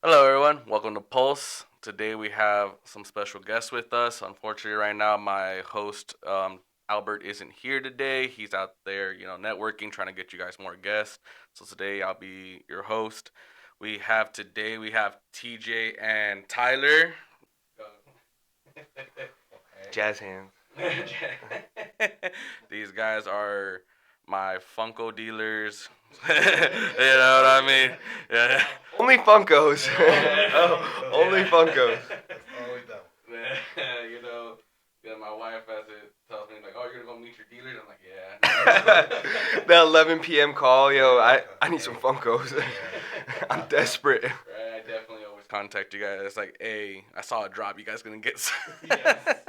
Hello, everyone. Welcome to Pulse. Today we have some special guests with us. Unfortunately, right now my host Albert isn't here today. He's out there, networking, trying to get you guys more guests. So today I'll be your host. We have TJ and Tyler. Jazz hands. These guys are my Funko dealers. You know what I mean? Yeah. Only Funkos. Only Funkos. Always down. My wife tells me like, "Oh, you're gonna go meet your dealers." I'm like, "Yeah." The 11 p.m. call, yo, I need some Funkos. I'm desperate. Right, I definitely always contact you guys. It's like, "Hey, I saw a drop. You guys gonna get some?" Yes.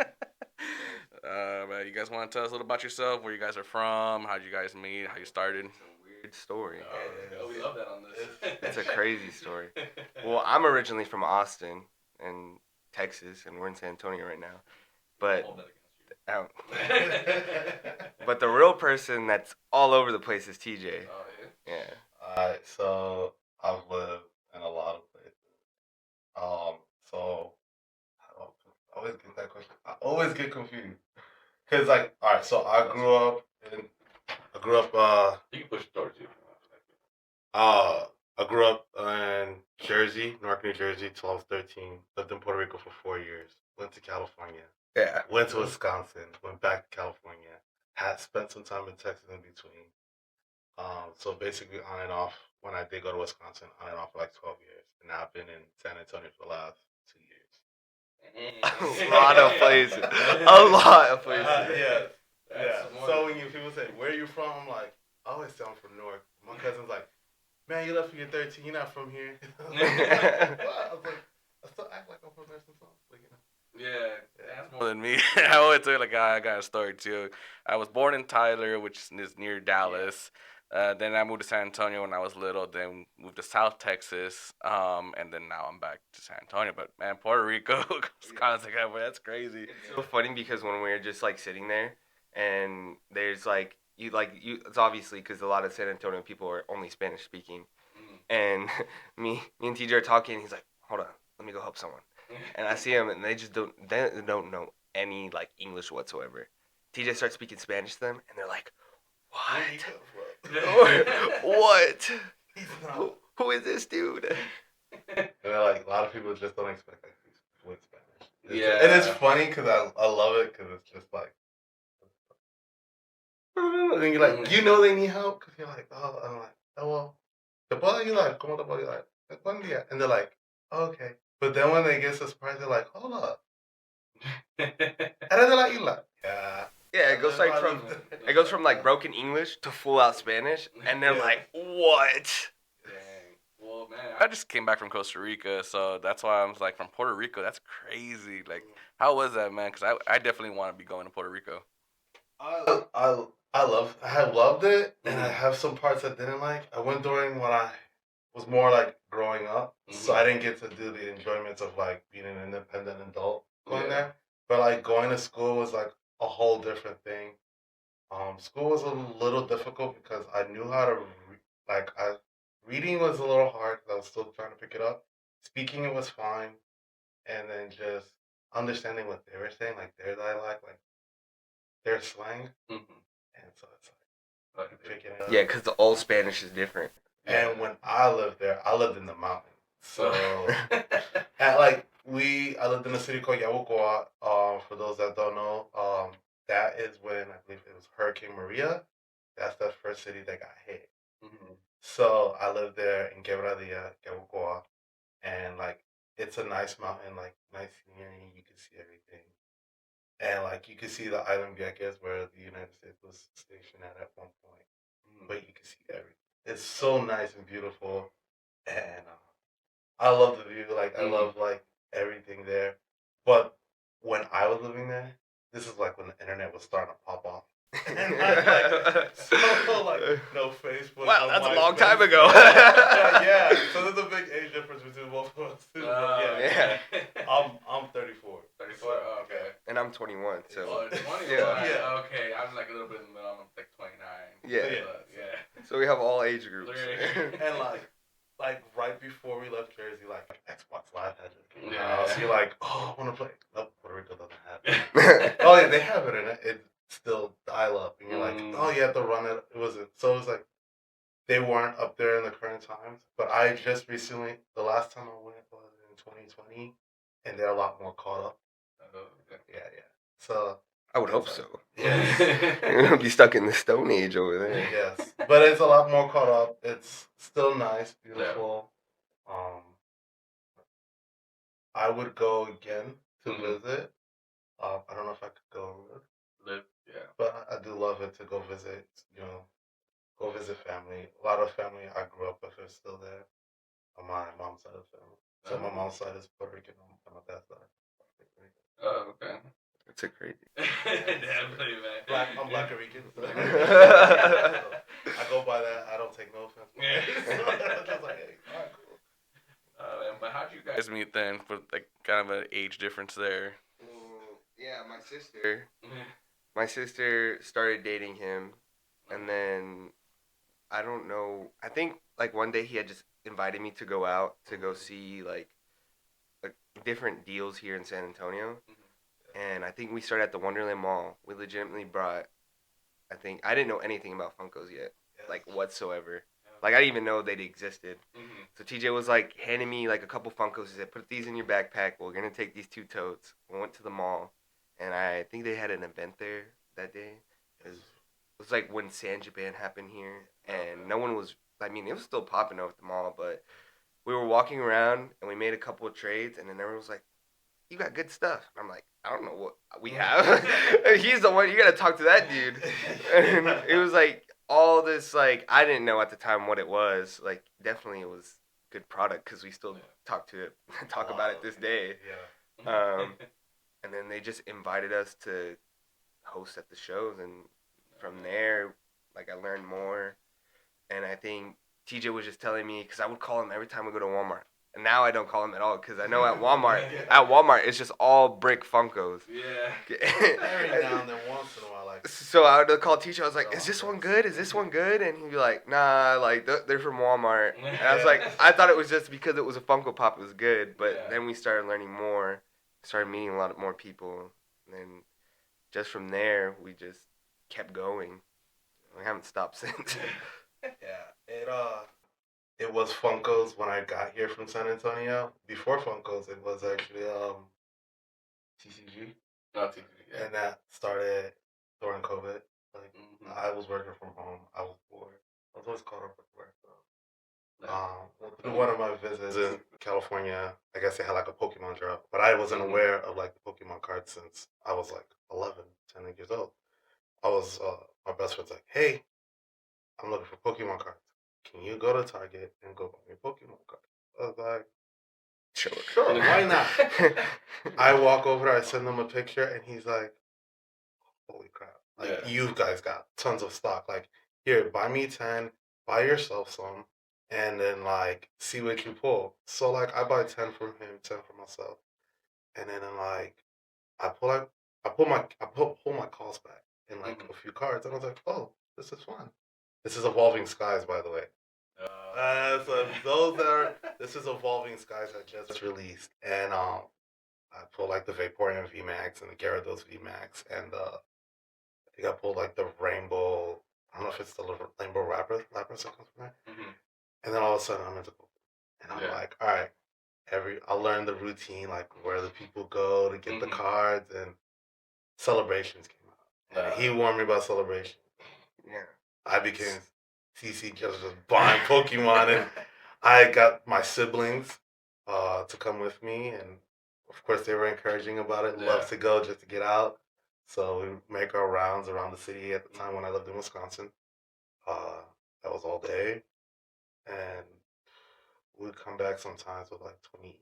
You guys want to tell us a little about yourself? Where you guys are from? How'd you guys meet? How you started? Weird story. Oh, we love that on this. It's a crazy story. Well, I'm originally from Austin in Texas, and we're in San Antonio right now. But but the real person that's all over the place is TJ. Oh, Yeah. Alright, so I've lived in a lot of places. So I always get that question. I always get confused. Cause alright, so I grew up, you can push the door too. I grew up in Jersey, Newark, New Jersey, till I was 13. Lived in Puerto Rico for 4 years. Went to California. Yeah. Went to Wisconsin. Went back to California. Had spent some time in Texas in between. So basically on and off when I did go to Wisconsin, on and off for like 12 years. And now I've been in San Antonio for the last 2 years. A lot of places. A lot of places. Yeah. That's more So when people say, where are you from? I'm like, I always say I'm from Newark. My cousin's like, man, you left when you're 13. You're not from here. I was like, what? I was like, I still act like I'm from there sometimes. Yeah, that's more than me. I always tell like I got a story too. I was born in Tyler, which is near Dallas. Then I moved to San Antonio when I was little. Then moved to South Texas. And then now I'm back to San Antonio. But man, Puerto Rico, Wisconsin, that's crazy. It's so funny because when we were just like sitting there, and there's like you, it's obviously because a lot of San Antonio people are only Spanish speaking, and me and TJ are talking. And he's like, "Hold on, let me go help someone." And I see them, and they don't know any like English whatsoever. TJ starts speaking Spanish to them, and they're like, "What? What? He's not. Who is this dude?" And they're like, a lot of people just don't expect like fluent Spanish. Yeah. And it's funny because I love it because it's just like, and you're like, you know they need help because you're like, oh, I'm like, oh, well, the boy, you like, como te puedo ayudar? Like, buen día. And they're like, oh, okay. But then when they get surprised, they're like, hold up. And then they're like, you like, yeah. Yeah, it goes from like broken English to full out Spanish, and they're like, "What?" Dang. Well, man, I just came back from Costa Rica, so that's why I'm like from Puerto Rico. That's crazy. Like, how was that, man? Because I definitely want to be going to Puerto Rico. I have loved it, and I have some parts I didn't like. I went during when I was more like growing up, so I didn't get to do the enjoyments of like being an independent adult going there. But like going to school was like a whole different thing. School was a little difficult because I knew how to reading was a little hard because I was still trying to pick it up. Speaking it was fine, and then just understanding what they were saying, like their dialect, like their slang, and so it's like picking it up. Yeah, because the old Spanish is different. And when I lived there, I lived in the mountains. So I lived in a city called Yabucoa. For those that don't know, that is when I believe it was Hurricane Maria. That's the first city that got hit. So I lived there in Quebradilla, Yabucoa, and like it's a nice mountain, like nice scenery. You can see everything, and like you can see the island Vieques where the United States was stationed at one point. But you can see everything. It's so nice and beautiful, and I love the view. Like I love like everything there. But when I was living there, this is like when the internet was starting to pop off. And like no Facebook. Wow, no that's a MySpace. long time ago. Yeah. So there's a big age difference between both of us. Too. Yeah. I'm 34. 34. Oh, okay. And I'm 21, so. Oh, 20. Yeah. Okay, I'm like a little bit in the middle. I'm like 29. Yeah. Yeah. So we have all age groups. And like right before we left Jersey, like I So you're like, oh, I want to play. Nope, Puerto Rico doesn't have it. Oh, yeah, they have it, and it's still dial up. And you're like, oh, you have to run it. It wasn't. So it was like, they weren't up there in the current times. But I just recently, the last time I went was in 2020, and they're a lot more caught up. Yeah. So I would hope so. Yes. You're gonna be stuck in the Stone Age over there. Yes, but it's a lot more caught up. It's still nice, beautiful. I would go again to visit. I don't know if I could go and live. But I do love it to go visit. Go visit family. A lot of family I grew up with is still there on my mom's side of the family. So my mom's side is Puerto Rican, on my dad's side. Oh, okay. That's a crazy. Definitely, man. I'm Black Rican. So. I go by that. I don't take no offense. Just like, hey, all right, cool. But how'd you guys meet then? With like kind of an age difference there. Yeah, my sister started dating him, and then I don't know. I think like one day he had just invited me to go out to go see like different deals here in San Antonio, and I think we started at the Wonderland Mall. We legitimately brought. I think I didn't know anything about Funkos yet, like whatsoever. Like I didn't even know they existed. So TJ was like handing me like a couple Funkos. He said, "Put these in your backpack. We're gonna take these 2 totes." We went to the mall, and I think they had an event there that day. It was like when San Japan happened here, and no one was. I mean, it was still popping over at the mall, but we were walking around and we made a couple of trades, and then everyone was like, "You got good stuff." And I'm like, "I don't know what we have." He's the one. You gotta talk to that dude. And it was like all this like I didn't know at the time what it was. Like definitely it was good product because we still talk about it this day. And then they just invited us to host at the shows, and from there, like I learned more. And I think TJ was just telling me because I would call him every time we go to Walmart. And now I don't call him at all because I know at Walmart it's just all brick Funkos. Yeah. Every now and then, once in a while, like. So I would call teacher. I was like, "Is this one good? Is this one good?" And he'd be like, "Nah, like they're from Walmart." And I was like, I thought it was just because it was a Funko Pop, it was good. But then we started learning more, started meeting a lot more people, and then just from there we just kept going. We haven't stopped since. It was Funkos when I got here from San Antonio. Before Funkos, it was actually TCG. Oh, TCG. And that started during COVID. Like I was working from home. I was bored. I was always caught up with work. Through one of my visits in California, I guess they had like a Pokemon drop, but I wasn't aware of like the Pokemon cards since I was like 11, 10 years old. I was my best friend's like, "Hey, I'm looking for Pokemon cards. Can you go to Target and go buy me a Pokemon card?" I was like, Sure, why not? I walk over there, I send him a picture, and he's like, "Holy crap! Like you guys got tons of stock. Like here, buy me 10, buy yourself some, and then like see what you pull." So like I buy 10 from him, 10 for myself, and then like I pull like pull my calls back in like a few cards, and I was like, "Oh, this is fun." This is Evolving Skies, by the way. So this is Evolving Skies I just released, and I pulled like the Vaporeon VMAX and the Gyarados VMAX, and I think I pulled like the Rainbow. I don't know if it's the Rainbow Lapras that comes from that. And then all of a sudden I'm into Pokemon, and I'm like, all right, I learned the routine, like where the people go to get the cards, and Celebrations came out. And he warned me about Celebration. Yeah, I became CC just buying Pokemon, and I got my siblings to come with me, and of course they were encouraging about it. Love to go just to get out. So we make our rounds around the city at the time when I lived in Wisconsin. That was all day, and we'd come back sometimes with like 20.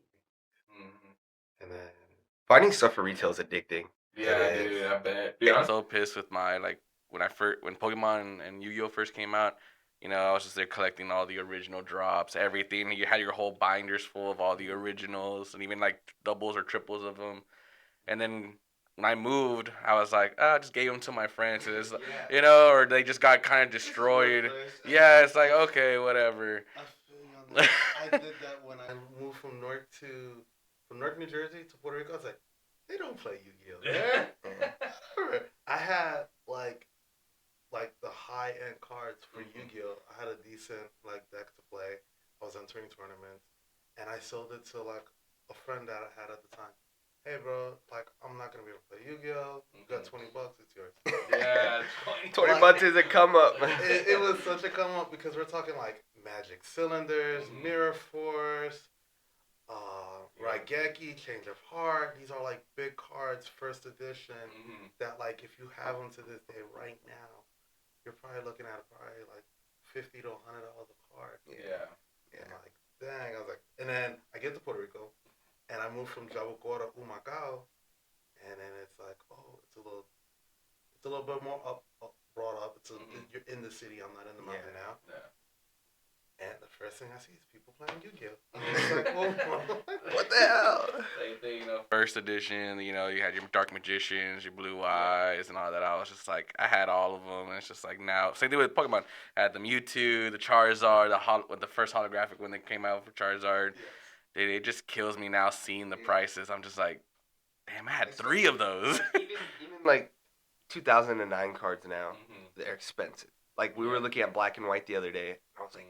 And then finding stuff for retail is addicting. Yeah, dude, I bet. Dude, I was so pissed with my like when Pokemon and Yu-Gi-Oh first came out. I was just there collecting all the original drops, everything. You had your whole binders full of all the originals, and even like doubles or triples of them. And then when I moved, I was like, I just gave them to my friends, and it's, or they just got kind of destroyed. Yeah, it's like okay, whatever. I feel you on that. I did that when I moved from Newark to from Newark, New Jersey to Puerto Rico. I was like, they don't play Yu-Gi-Oh there. I had like the high end cards for Yu-Gi-Oh. I had a decent like deck to play. I was entering tournaments, and I sold it to like a friend that I had at the time. Hey bro, like I'm not gonna be able to play Yu-Gi-Oh. You got $20, it's yours. Yeah, 20 Like, bucks is a come up. it was such a come up because we're talking like Magic Cylinders, Mirror Force, Raigeki, Change of Heart. These are like big cards, first edition. That like if you have them to this day right now, you're probably looking at probably like $50 to $100 a card. Yeah. And like, dang, I was like, and then I get to Puerto Rico, and I moved from Jabucó to Humacao, and then it's like, oh, it's a little bit more brought up. You're in the city. I'm not in the mountain now. Yeah. And the first thing I see is people playing Yu-Gi-Oh. I'm like, whoa, What the hell? Same thing, first edition, you had your Dark Magicians, your Blue Eyes, and all that. I was just like, I had all of them, and it's just like now. Same thing with Pokemon. I had the Mewtwo, the Charizard, the first holographic when they came out for Charizard. Yes. It just kills me now seeing the prices. I'm just like, damn, I had 3 of those. even like 2009 cards now, they're expensive. Like we were looking at Black and White the other day. I was like,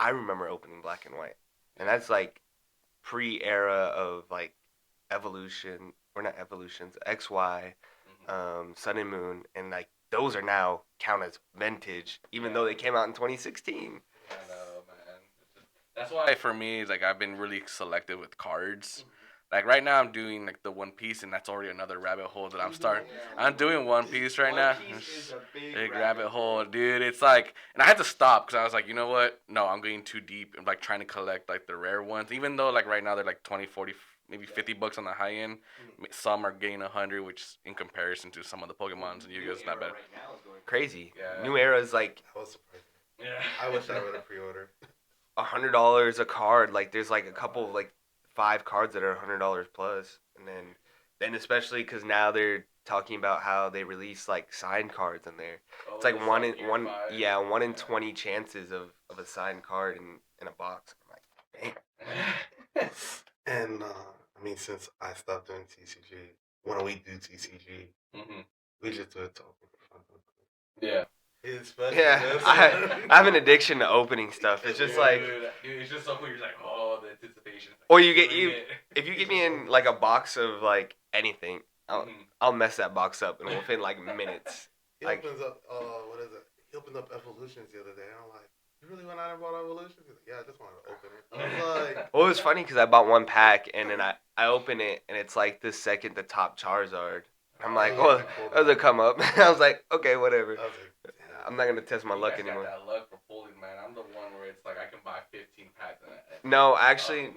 I remember opening Black and White, and that's like pre-era of like Evolution or not Evolutions, XY, Sun and Moon, and like those are now count as vintage, even though they came out in 2016. I know, man. That's why for me, like I've been really selective with cards. Like right now, I'm doing like the One Piece, and that's already another rabbit hole that I'm starting. I'm doing One Piece right now. One Piece is a big rabbit hole, dude. It's like, and I had to stop because I was like, you know what? No, I'm going too deep. I'm like trying to collect like the rare ones, even though like right now they're like 20, 40, maybe $50 on the high end. Some are getting 100, which in comparison to some of the Pokemons and Yu-Gi-Oh's not bad. Right now is going crazy. Yeah. New Era is like I was surprised. Yeah. I wish I would have pre-ordered. $100 a card. Like there's like a couple of like 5 cards that are $100 plus, and then especially because now they're talking about how they release like signed cards in there. It's like one in 20 chances of a signed card in a box. I'm like, dang. And I mean, since I stopped doing TCG, when we do TCG, we just do it to open for fun. Yeah. I have an addiction to opening stuff. It's just like, it's just so cool. You're like, oh, the anticipation. Or if you give me in like a box of like anything, I'll mess that box up and within like minutes. He opens up what is it? He opened up Evolutions the other day, and I'm like, you really went out and bought Evolutions? He's like, yeah, I just wanted to open it. I was like, well, it was funny because I bought 1 pack and then I open it and it's like the second to top Charizard. I'm like, well, that was a come up. I was like, okay, whatever. I was like, I'm not gonna test my luck anymore. Got that luck for pulling, man. I'm the one where it's like I can buy 15 packs. No, actually,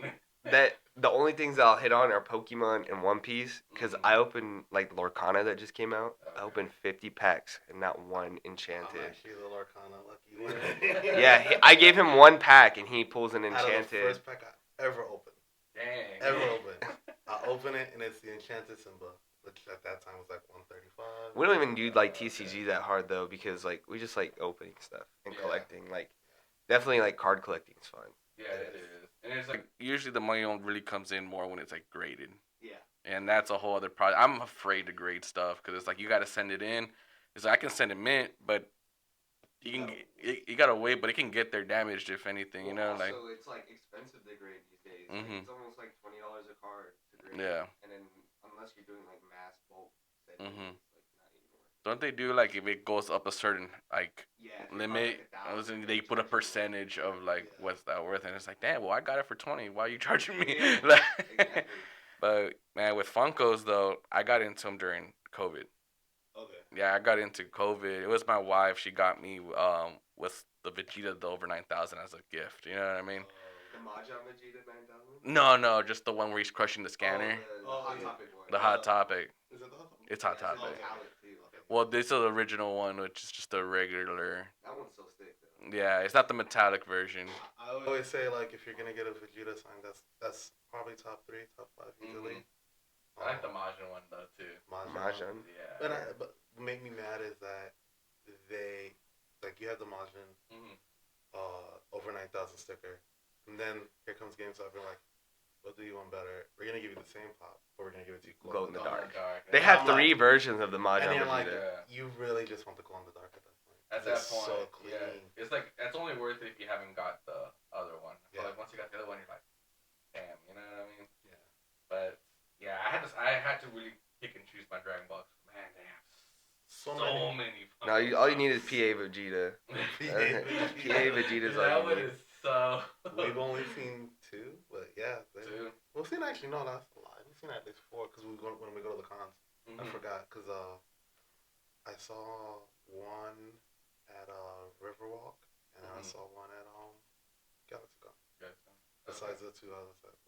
that the only things that I'll hit on are Pokemon and One Piece because I opened like Lorcana that just came out. I opened 50 packs and not one enchanted. I'm actually the Lorcana lucky one. Yeah, I gave him 1 pack and he pulls an enchanted. Out of the first pack I ever opened. Dang. Ever opened. I open it and it's the enchanted Simba, which at that time was like 135. We don't even do like TCG that hard though because like we just like opening stuff and collecting. Like definitely like card collecting is fun. Yeah, it is. And it's like usually the money really comes in more when it's like graded. Yeah. And that's a whole other project. I'm afraid to grade stuff because it's like you got to send it in. It's like I can send it mint, but you gotta wait, but it can get there damaged if anything. You know, like. So it's like expensive to grade these days. Like, it's almost like $20 a card to grade. Yeah. And then unless you're doing like mass bulk sending, it's like not anymore. Don't they do like if it goes up a certain like limit, like they put a percentage of like what's that worth, and it's like, damn, well I got it for 20. Why are you charging me? Exactly. But man, with Funkos though, I got into them during COVID. Okay. Yeah, I got into COVID. It was my wife. She got me with the Vegeta, the over 9,000 as a gift. You know what I mean? The Mahjong Vegeta 9000? No, just the one where he's crushing the scanner. The Hot Topic one. The Hot Topic. Is it the Hot Topic? It's Hot Topic. Okay. Well, this is the original one, which is just a regular. That one's so thick though. Yeah, it's not the metallic version. I always say like if you're gonna get a Vegeta sign, that's probably top 3, top 5 easily. I like the Majin one though too. Mahjong. Yeah. But what made me mad is that they like you have the Majin over 9,000 sticker, and then here comes GameStop and like what do you want better? We're gonna give you the same pop, but we're gonna give it to you Glow in the dark. Yeah. They have 3 versions of the and Mahjong you're like, Vegeta. you really just want the glow in the dark at that point. At that It's point, so clean. yeah. It's like it's only worth it if you haven't got the other one. Yeah. Like once you got the other one, you're like, damn, you know what I mean? Yeah. But yeah, I had to really pick and choose my Dragon Balls. Man, they have so many. No, all you need is PA Vegeta. PA Vegeta's all that you one need. is so. We've only seen 2, but yeah. 2. We've seen actually, no, that's a lie. We've seen at least 4 because when we go to the cons. I forgot because I saw one at Riverwalk and I saw one at GalaxyCon. Besides the 2 other sets.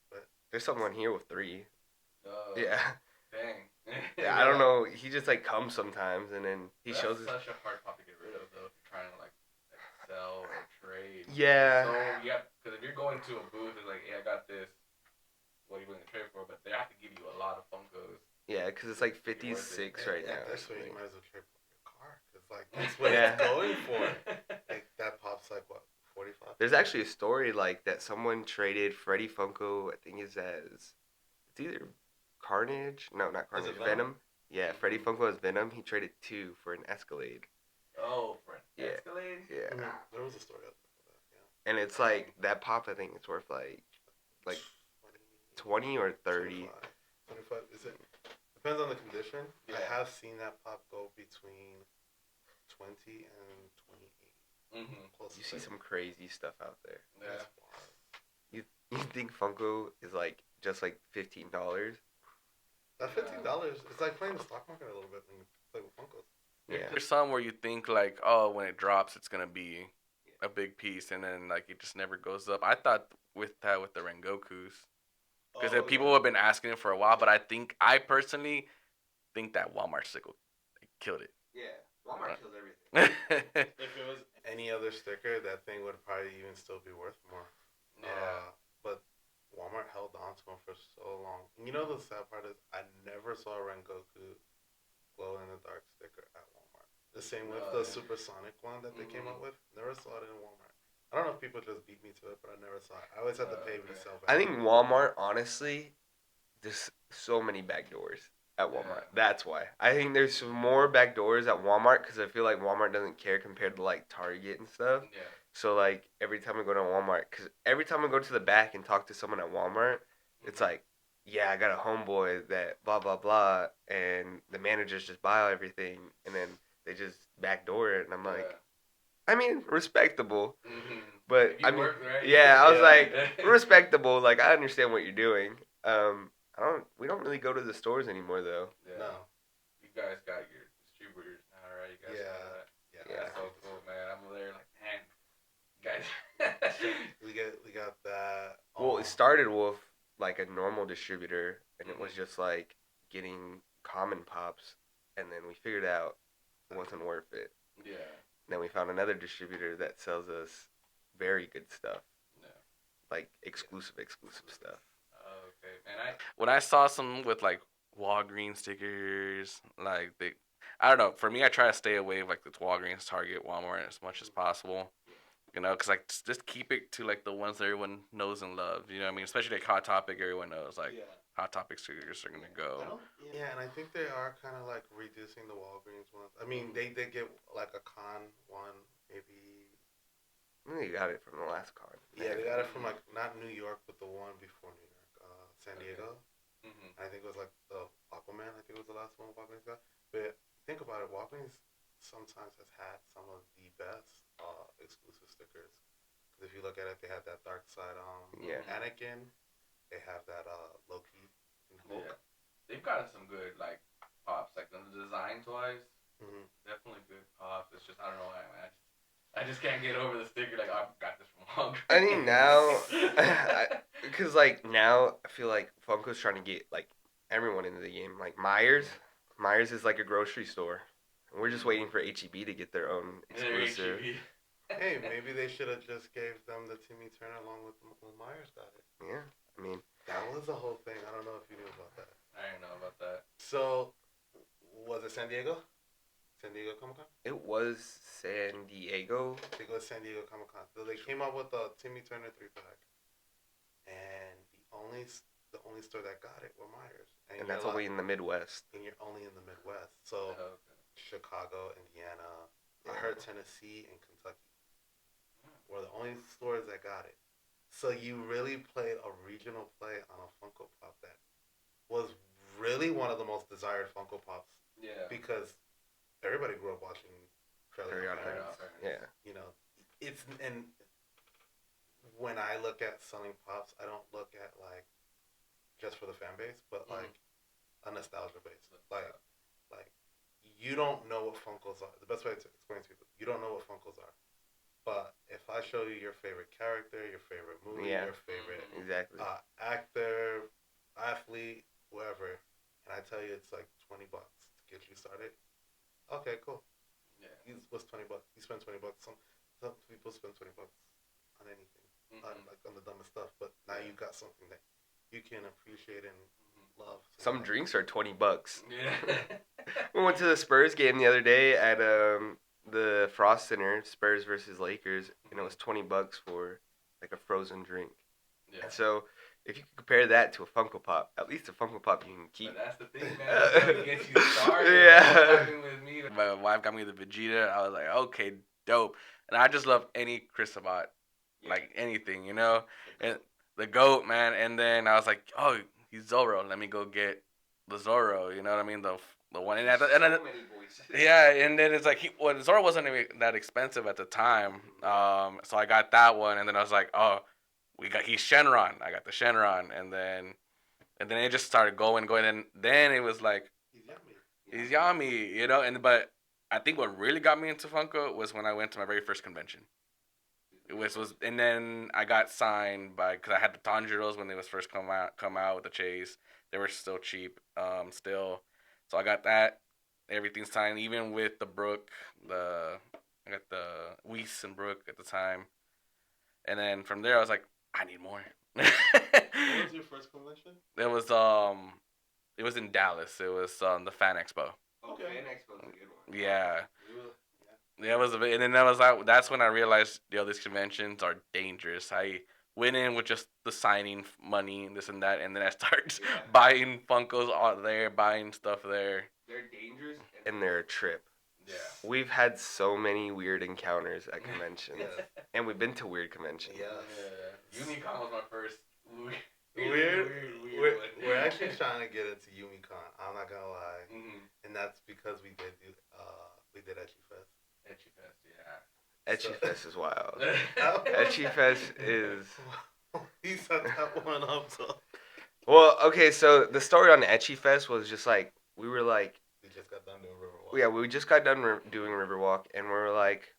But there's someone here with 3. Yeah. Dang. Yeah, I don't know. He just like comes sometimes and then he shows us. That's such a hard pop to get rid of though if you're trying to like sell or trade. Yeah. So yeah, because if you're going to a booth and like, hey, I got this. What are you willing to trade for? But they have to give you a lot of Funkos. Yeah, because it's like 56 right now. That's why you might as well trade for your car. Because like that's what it's going for. Like that pop's like what, 45? There's actually a story like that someone traded Freddy Funko. I think it's either Carnage. No, not Carnage. Venom. Yeah, Freddy Funko has Venom. He traded 2 for an Escalade. Oh, for an Escalade. Yeah. There was a story out there for that. Yeah. And it's like that pop. I think it's worth like 20 or 30. 25. Is it? Depends on the condition. Yeah. I have seen that pop go between 20 and 28. You see some crazy stuff out there. Yeah. You think Funko is like just like $15? That $15, it's like playing the stock market a little bit when you play with Funkos. Yeah. There's some where you think like, oh, when it drops, it's gonna be a big piece, and then like it just never goes up. I thought with the Rengokus, because people have been asking it for a while, but I personally think that Walmart sticker killed it. Yeah, Walmart kills everything. If it was any other sticker, that thing would probably even still be worth more. Yeah. But Walmart held on to them for so long. You know the sad part is I never saw a Rengoku glow in the dark sticker at Walmart. The same with the Supersonic one that they came up with. Never saw it in Walmart. I don't know if people just beat me to it, but I never saw it. I always had to pay resale. I think Walmart, honestly, there's so many backdoors at Walmart. That's why. I think there's more backdoors at Walmart because I feel like Walmart doesn't care compared to like Target and stuff. Yeah. So like every time I go to Walmart, because every time I go to the back and talk to someone at Walmart, it's like, yeah, I got a homeboy that blah blah blah, and the managers just buy everything, and then they just backdoor it, and I'm like, I mean, respectable, but I mean, yeah, I was like, respectable. Like I understand what you're doing. We don't really go to the stores anymore though. Yeah. No. You guys got your distributors now, right? You guys got that. Yeah. That's so cool, man. I'm over there like, man, guys. we got that. Well, it started with like a normal distributor, and it was just like getting common pops, and then we figured out it wasn't worth it. Yeah. And then we found another distributor that sells us very good stuff. Yeah. Like exclusive stuff. Okay, man. When I saw some with like Walgreens stickers, like I don't know. For me, I try to stay away with like the Walgreens, Target, Walmart as much as possible. You know, because like just keep it to like the ones that everyone knows and loves. You know what I mean? Especially like Hot Topic, everyone knows like Hot Topic stickers are gonna go. Yeah, and I think they are kind of like reducing the Walgreens ones. I mean, they did get like a con one, maybe. They got it from the last con. Yeah, they got it from like not New York, but the one before New York, San Diego. I think it was like the Aquaman. I think it was the last one Walgreens got. But think about it, Walgreens sometimes has had some of the best exclusive stickers. Because if you look at it, they have that Dark Side Anakin. They have that Loki and Hulk. Yeah. They've gotten some good like pops, like the design wise. Definitely good pops. It's just I don't know, man. I just can't get over the sticker. Like I got this from Walgreens. I think now, because like now I feel like Funko's trying to get like everyone into the game. Like Myers is like a grocery store, and we're just waiting for HEB to get their own exclusive. Hey, maybe they should have just gave them the Timmy Turner along with when Myers got it. Yeah, I mean that was the whole thing. I don't know if you knew about that. I didn't know about that. So, was it San Diego? San Diego Comic Con? it was San Diego. I think it was San Diego Comic Con. So they came out with the Timmy Turner 3-pack. And the the only store that got it were Myers, and that's only in the Midwest. And you're only in the Midwest, so Chicago, Indiana, I heard Tennessee and Kentucky were the only stores that got it. So you really played a regional play on a Funko Pop that was really one of the most desired Funko Pops. Yeah. Because everybody grew up watching Fairly Odd Parents. Yeah. You know, it's and when I look at selling pops, I don't look at like just for the fan base, but like a nostalgia base. Like you don't know what Funkos are. The best way to explain to people, you don't know what Funkos are. But if I show you your favorite character, your favorite movie, your favorite actor, athlete, whoever, and I tell you it's like $20 to get you started, okay, cool. Yeah. What's $20? You spend $20. Some people spend $20 on anything, like on the dumbest stuff. But now you got something that you can appreciate and love. Some drinks are $20. Yeah. We went to the Spurs game the other day at the Frost Center, Spurs versus Lakers, and it was $20 for like a frozen drink. Yeah. And so if you compare that to a Funko Pop, at least a Funko Pop you can keep. But that's the thing, man. That's what gets you started. Yeah. With me. My wife got me the Vegeta. I was like, okay, dope. And I just love any Chris Sabat, like anything, you know. And the GOAT, man. And then I was like, oh, he's Zorro. Let me go get the Zorro. You know what I mean? The one. And then, yeah, and then it's like Zorro wasn't even that expensive at the time. So I got that one, and then I was like, oh, he's Shenron. I got the Shenron, and then it just started going, and then it was like he's yummy, you know. But I think what really got me into Funko was when I went to my very first convention. And then I got signed because I had the Tanjiros when they was first come out with the Chase. They were still cheap, still. So I got that, everything signed, even with the Brook. I got the Weiss and Brook at the time, and then from there I was like, I need more. What was your first convention? It was in Dallas. It was the Fan Expo. Okay. Fan Expo's a good one. Yeah. Yeah, it was a bit, and then that's when I realized, these conventions are dangerous. I went in with just the signing money and this and that, and then I started buying Funkos out there, buying stuff there. They're dangerous and they're a trip. Yeah. We've had so many weird encounters at conventions, and we've been to weird conventions. Yeah. Unicon was my first weird. We're actually trying to get into Unicon. I'm not gonna lie, and that's because we did Etchy Fest. Etchy Fest, yeah. Etchy Fest is wild. Etchy Fest is. He set that one up. So. Well, okay, so the story on Etchy Fest was just like we just got done doing Riverwalk. Yeah, we just got done doing Riverwalk, and we were like,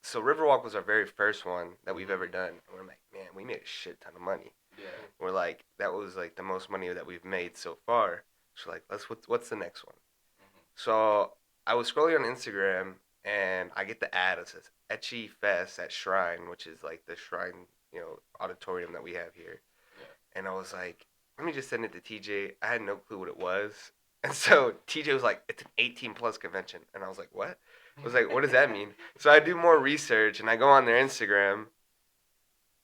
so Riverwalk was our very first one that we've ever done, and we're like, man, we made a shit ton of money. Yeah. We're like, that was like the most money that we've made so far. So like, what's the next one? So I was scrolling on Instagram, and I get the ad that says Etchy Fest at Shrine, which is like the Shrine, auditorium that we have here. Yeah. And I was like, let me just send it to TJ. I had no clue what it was. And so TJ was like, it's an 18-plus convention. And I was like, what? I was like, what does that mean? So I do more research, and I go on their Instagram.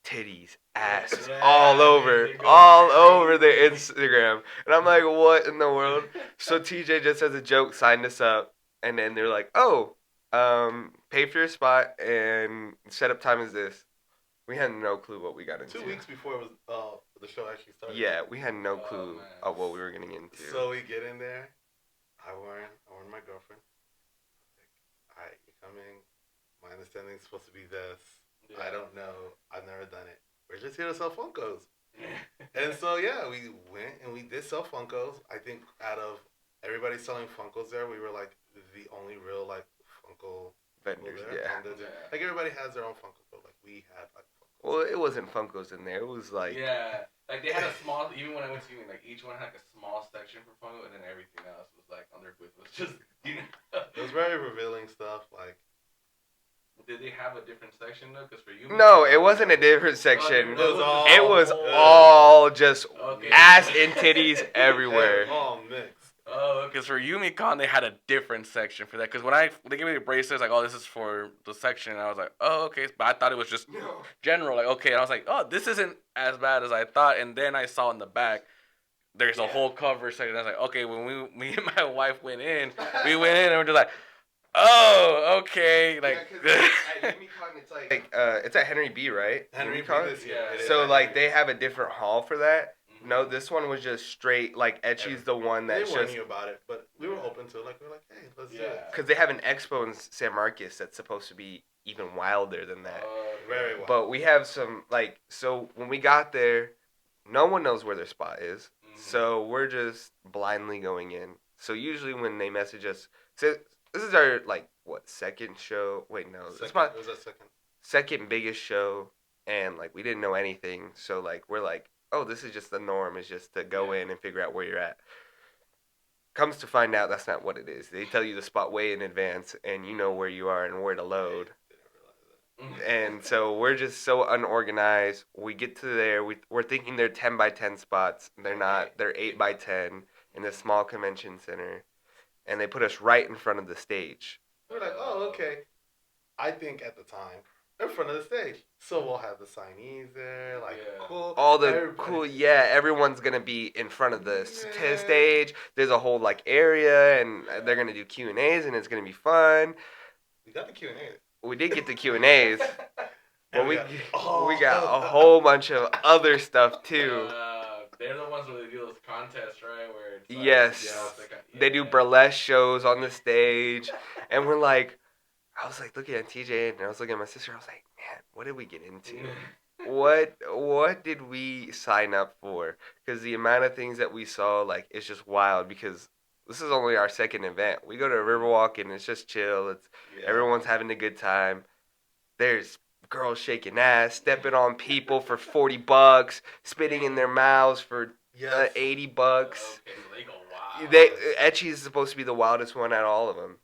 Titties, asses, all over their Instagram. And I'm like, what in the world? So TJ just as a joke signed us up. And then they're like, oh, pay for your spot and setup time is this. We had no clue what we got into. 2 weeks before it was the show actually started. Yeah, we had no clue of what we were getting into. So we get in there. I warn my girlfriend. Like, all right, you're coming. My understanding is supposed to be this. Yeah. I don't know. I've never done it. We're just here to sell Funkos. And so, we went and we did sell Funkos. I think out of everybody selling Funkos there, we were like the only real like Funko vendors. Like everybody has their own Funko, but like we had like Funkos. Well, it wasn't Funkos in there. It was like like they had a small. Even when I went to like each one had like a small section for Funko, and then everything else was like on their booth was just It was very revealing stuff. Like, did they have a different section though? Because for you, no, it wasn't a different section. It was all just ass and titties everywhere. All mixed. Oh, because for Yumicon they had a different section for that. Because when they gave me the bracelets, like, oh, this is for the section, and I was like, oh, okay. But I thought it was just general, like, okay. And I was like, oh, this isn't as bad as I thought. And then I saw in the back there's a whole cover section. I was like, okay. When me and my wife went in, we went in and we're just like, oh, okay. Like, at Yumicon, it's like it's at Henry B, right? Henry B Yumicon? this year. Yeah. So like they have a different hall for that. No, this one was just straight. Like Etchy's the one They that's warned just you about it, but we were open to it. Like we were like, hey, let's do it. because they have an expo in San Marcos that's supposed to be even wilder than that. Very well. But we have some like so when we got there, no one knows where their spot is. So we're just blindly going in. So usually when they message us, so this is our like what second show? Wait, no, Second, it's my it was a second biggest show, and like we didn't know anything. So like we're like, oh, this is just the norm. Is just to go in and figure out where you're at. Comes to find out that's not what it is. They tell you the spot way in advance, and you know where you are and where to load. And so we're just so unorganized. We get to there. We're thinking they're 10 by 10 spots. They're not. They're 8 by 10 in this small convention center. And they put us right in front of the stage. We were like, oh, okay. I think at the time, in front of the stage. So we'll have the signees there, like, cool. All the cool, everyone's going to be in front of the stage. There's a whole, like, area, and they're going to do Q&As, and it's going to be fun. We got the Q&As. We did get the Q&As. But we we got a whole bunch of other stuff, too. They're the ones where they do those contests, right? Where it's like, yes. They do burlesque shows on the stage. And we're like, I was like looking at TJ and I was looking at my sister. I was like, man, what did we get into? What did we sign up for? Because the amount of things that we saw, like, it's just wild. Because this is only our second event. We go to Riverwalk and it's just chill. It's everyone's having a good time. There's girls shaking ass, stepping on people for $40, spitting in their mouths for $80. Okay, so they go wild. Etchy is supposed to be the wildest one out of all of them.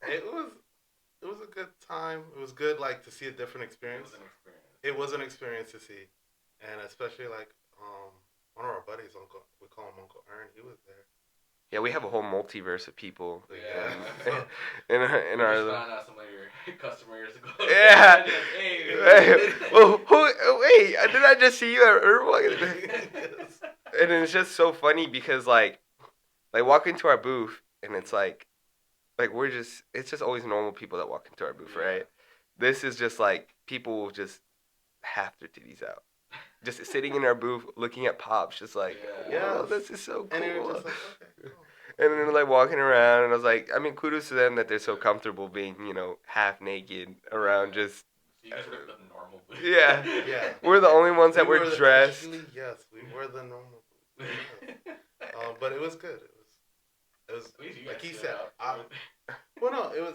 It was a good time. It was good, like, to see a different experience. It was an experience to see, and especially like one of our buddies, we call him Uncle Ern. He was there. Yeah, we have a whole multiverse of people. Yeah. in our. Just found out some of your customers ago. Yeah. Hey. Well, wait, did I just see you at Riverwalk? And it's just so funny because like walk into our booth and it's like it's just always normal people that walk into our booth, right? This is just like people will just half their titties out. Just sitting in our booth looking at pops, just like, wow, this is so cool. And you're just like, okay, cool. And then like walking around, and I was like, I mean, kudos to them that they're so comfortable being, half naked around just. You guys were the normal booth. Yeah. We're the only ones that were dressed. Yes, we were the normal booth. But it was good. It was like he said. Well, no, it was.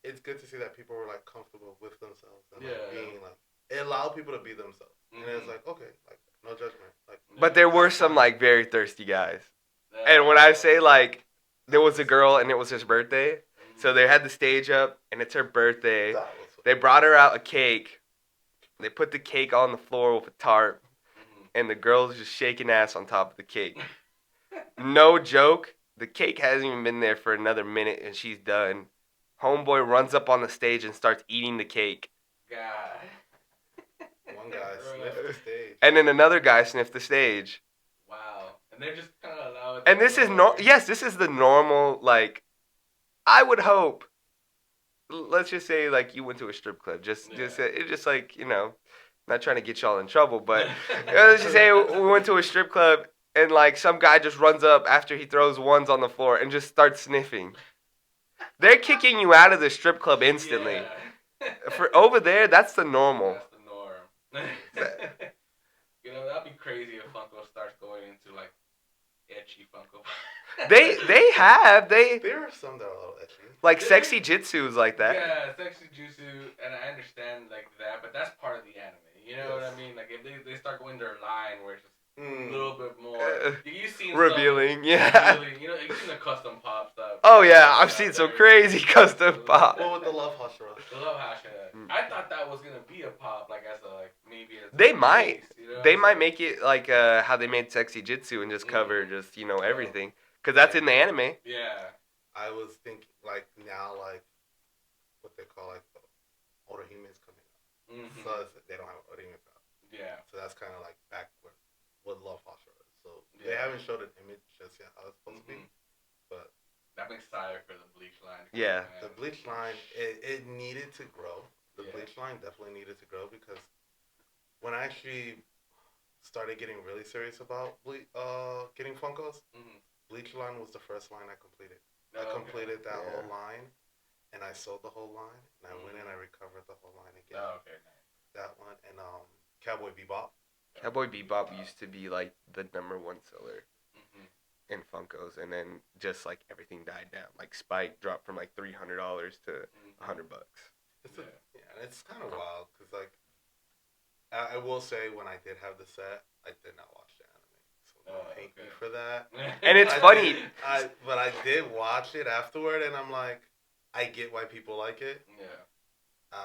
It's good to see that people were like comfortable with themselves and like, being like it allowed people to be themselves, and it's like okay, like no judgment, like. But there were some like very thirsty guys, and when I say like, there was a girl and it was his birthday, so they had the stage up and it's her birthday. They brought her out a cake. They put the cake on the floor with a tarp, and the girl's just shaking ass on top of the cake. No joke. The cake hasn't even been there for another minute, and she's done. Homeboy runs up on the stage and starts eating the cake. God. One guy sniffed the stage. And then another guy sniffed the stage. Wow. And they're just kind of allowed. And this is this is the normal, like, I would hope. Let's just say, like, you went to a strip club. It's just like, not trying to get y'all in trouble, but let's just say we went to a strip club and, like, some guy just runs up after he throws ones on the floor and just starts sniffing. They're kicking you out of the strip club instantly. Yeah. For over there, that's the normal. That's the norm. That'd be crazy if Funko starts going into, like, etchy Funko. They There are some that are a little etchy. Like sexy jitsus like that. Yeah, sexy jutsu, and I understand like that, but that's part of the anime. You know what I mean? Like if they start going their line where it's just a little bit more. You've seen revealing, some, yeah. Revealing, you've seen the custom pop stuff. Oh yeah, I've seen some crazy custom pop. What with the love hashira? The love hashira. I thought that was gonna be a pop, like as a like maybe as. They might. They might make it like how they made sexy jitsu and just cover just everything. Because that's in the anime. Yeah. I was thinking like now like what they call like the Orihime is coming up. Mm-hmm. So they don't have Orihime out. Yeah. So that's kind of like back where what Love Hostel is. So Yeah. they haven't showed an image just yet how it's supposed to be. But I'm excited for the Bleach line. Yeah. The Bleach line, it needed to grow. The Bleach line definitely needed to grow because when I actually started getting really serious about getting Funkos, Bleach line was the first line I completed. I completed that whole line, and I sold the whole line, and I went and I recovered the whole line again. Oh, okay, nice. That one and Cowboy Bebop. Cowboy Bebop used to be like the #1 seller in Funkos, and then just like everything died down. Like Spike dropped from like $300 to $100. It's kind of wild because like I will say when I did have the set, I did not watch the anime, so don't hate me for that. And it's funny, but I did watch it afterward, and I'm like, I get why people like it. Yeah.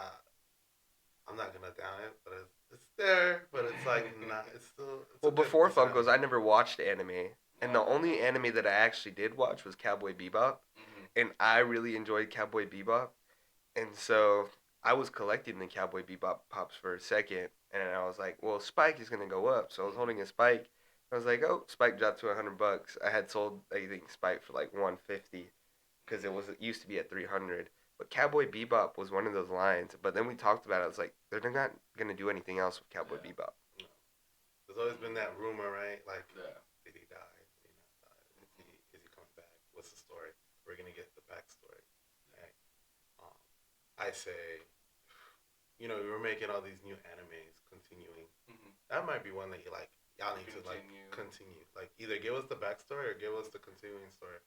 I'm not gonna down it, but it's there. But it's like not. It's still. Well, before Funkos, I never watched anime, and the only anime that I actually did watch was Cowboy Bebop, and I really enjoyed Cowboy Bebop, and so I was collecting the Cowboy Bebop pops for a second, and I was like, well, Spike is gonna go up, so I was holding a Spike. I was like, oh, Spike dropped to $100. I had sold I think Spike for like $150 because it used to be at $300. But Cowboy Bebop was one of those lines. But then we talked about it. I was like, they're not gonna do anything else with Cowboy Bebop. No. There's always been that rumor, right? Like, did he die? Did he not die? Is he coming back? What's the story? We're gonna get the backstory. Right? I say, you know, we were making all these new animes, continuing. That might be one that you like. Y'all need to like continue. Like either give us the backstory or give us the continuing story.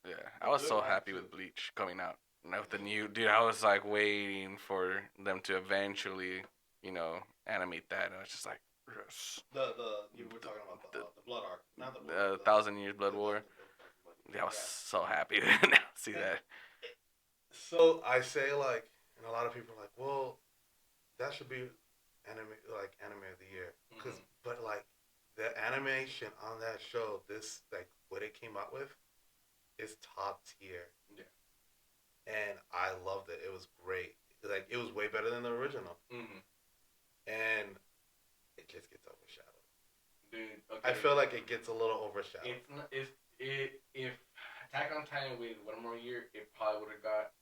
Yeah, I was so happy with Bleach coming out. With the new dude, I was like waiting for them to eventually, animate that, and I was just like, yes. You were talking about the blood arc, not the blood, 1,000 Years Blood War. Yeah, I was so happy to see that. So I say like, and a lot of people are like, well, that should be anime of the year, but like the animation on that show, this like what it came out with, is top tier. Yeah. And I loved it. It was great. Like it was way better than the original. And it just gets overshadowed. Dude, okay. I feel like it gets a little overshadowed. If Attack on Titan waited one more year, it probably would have got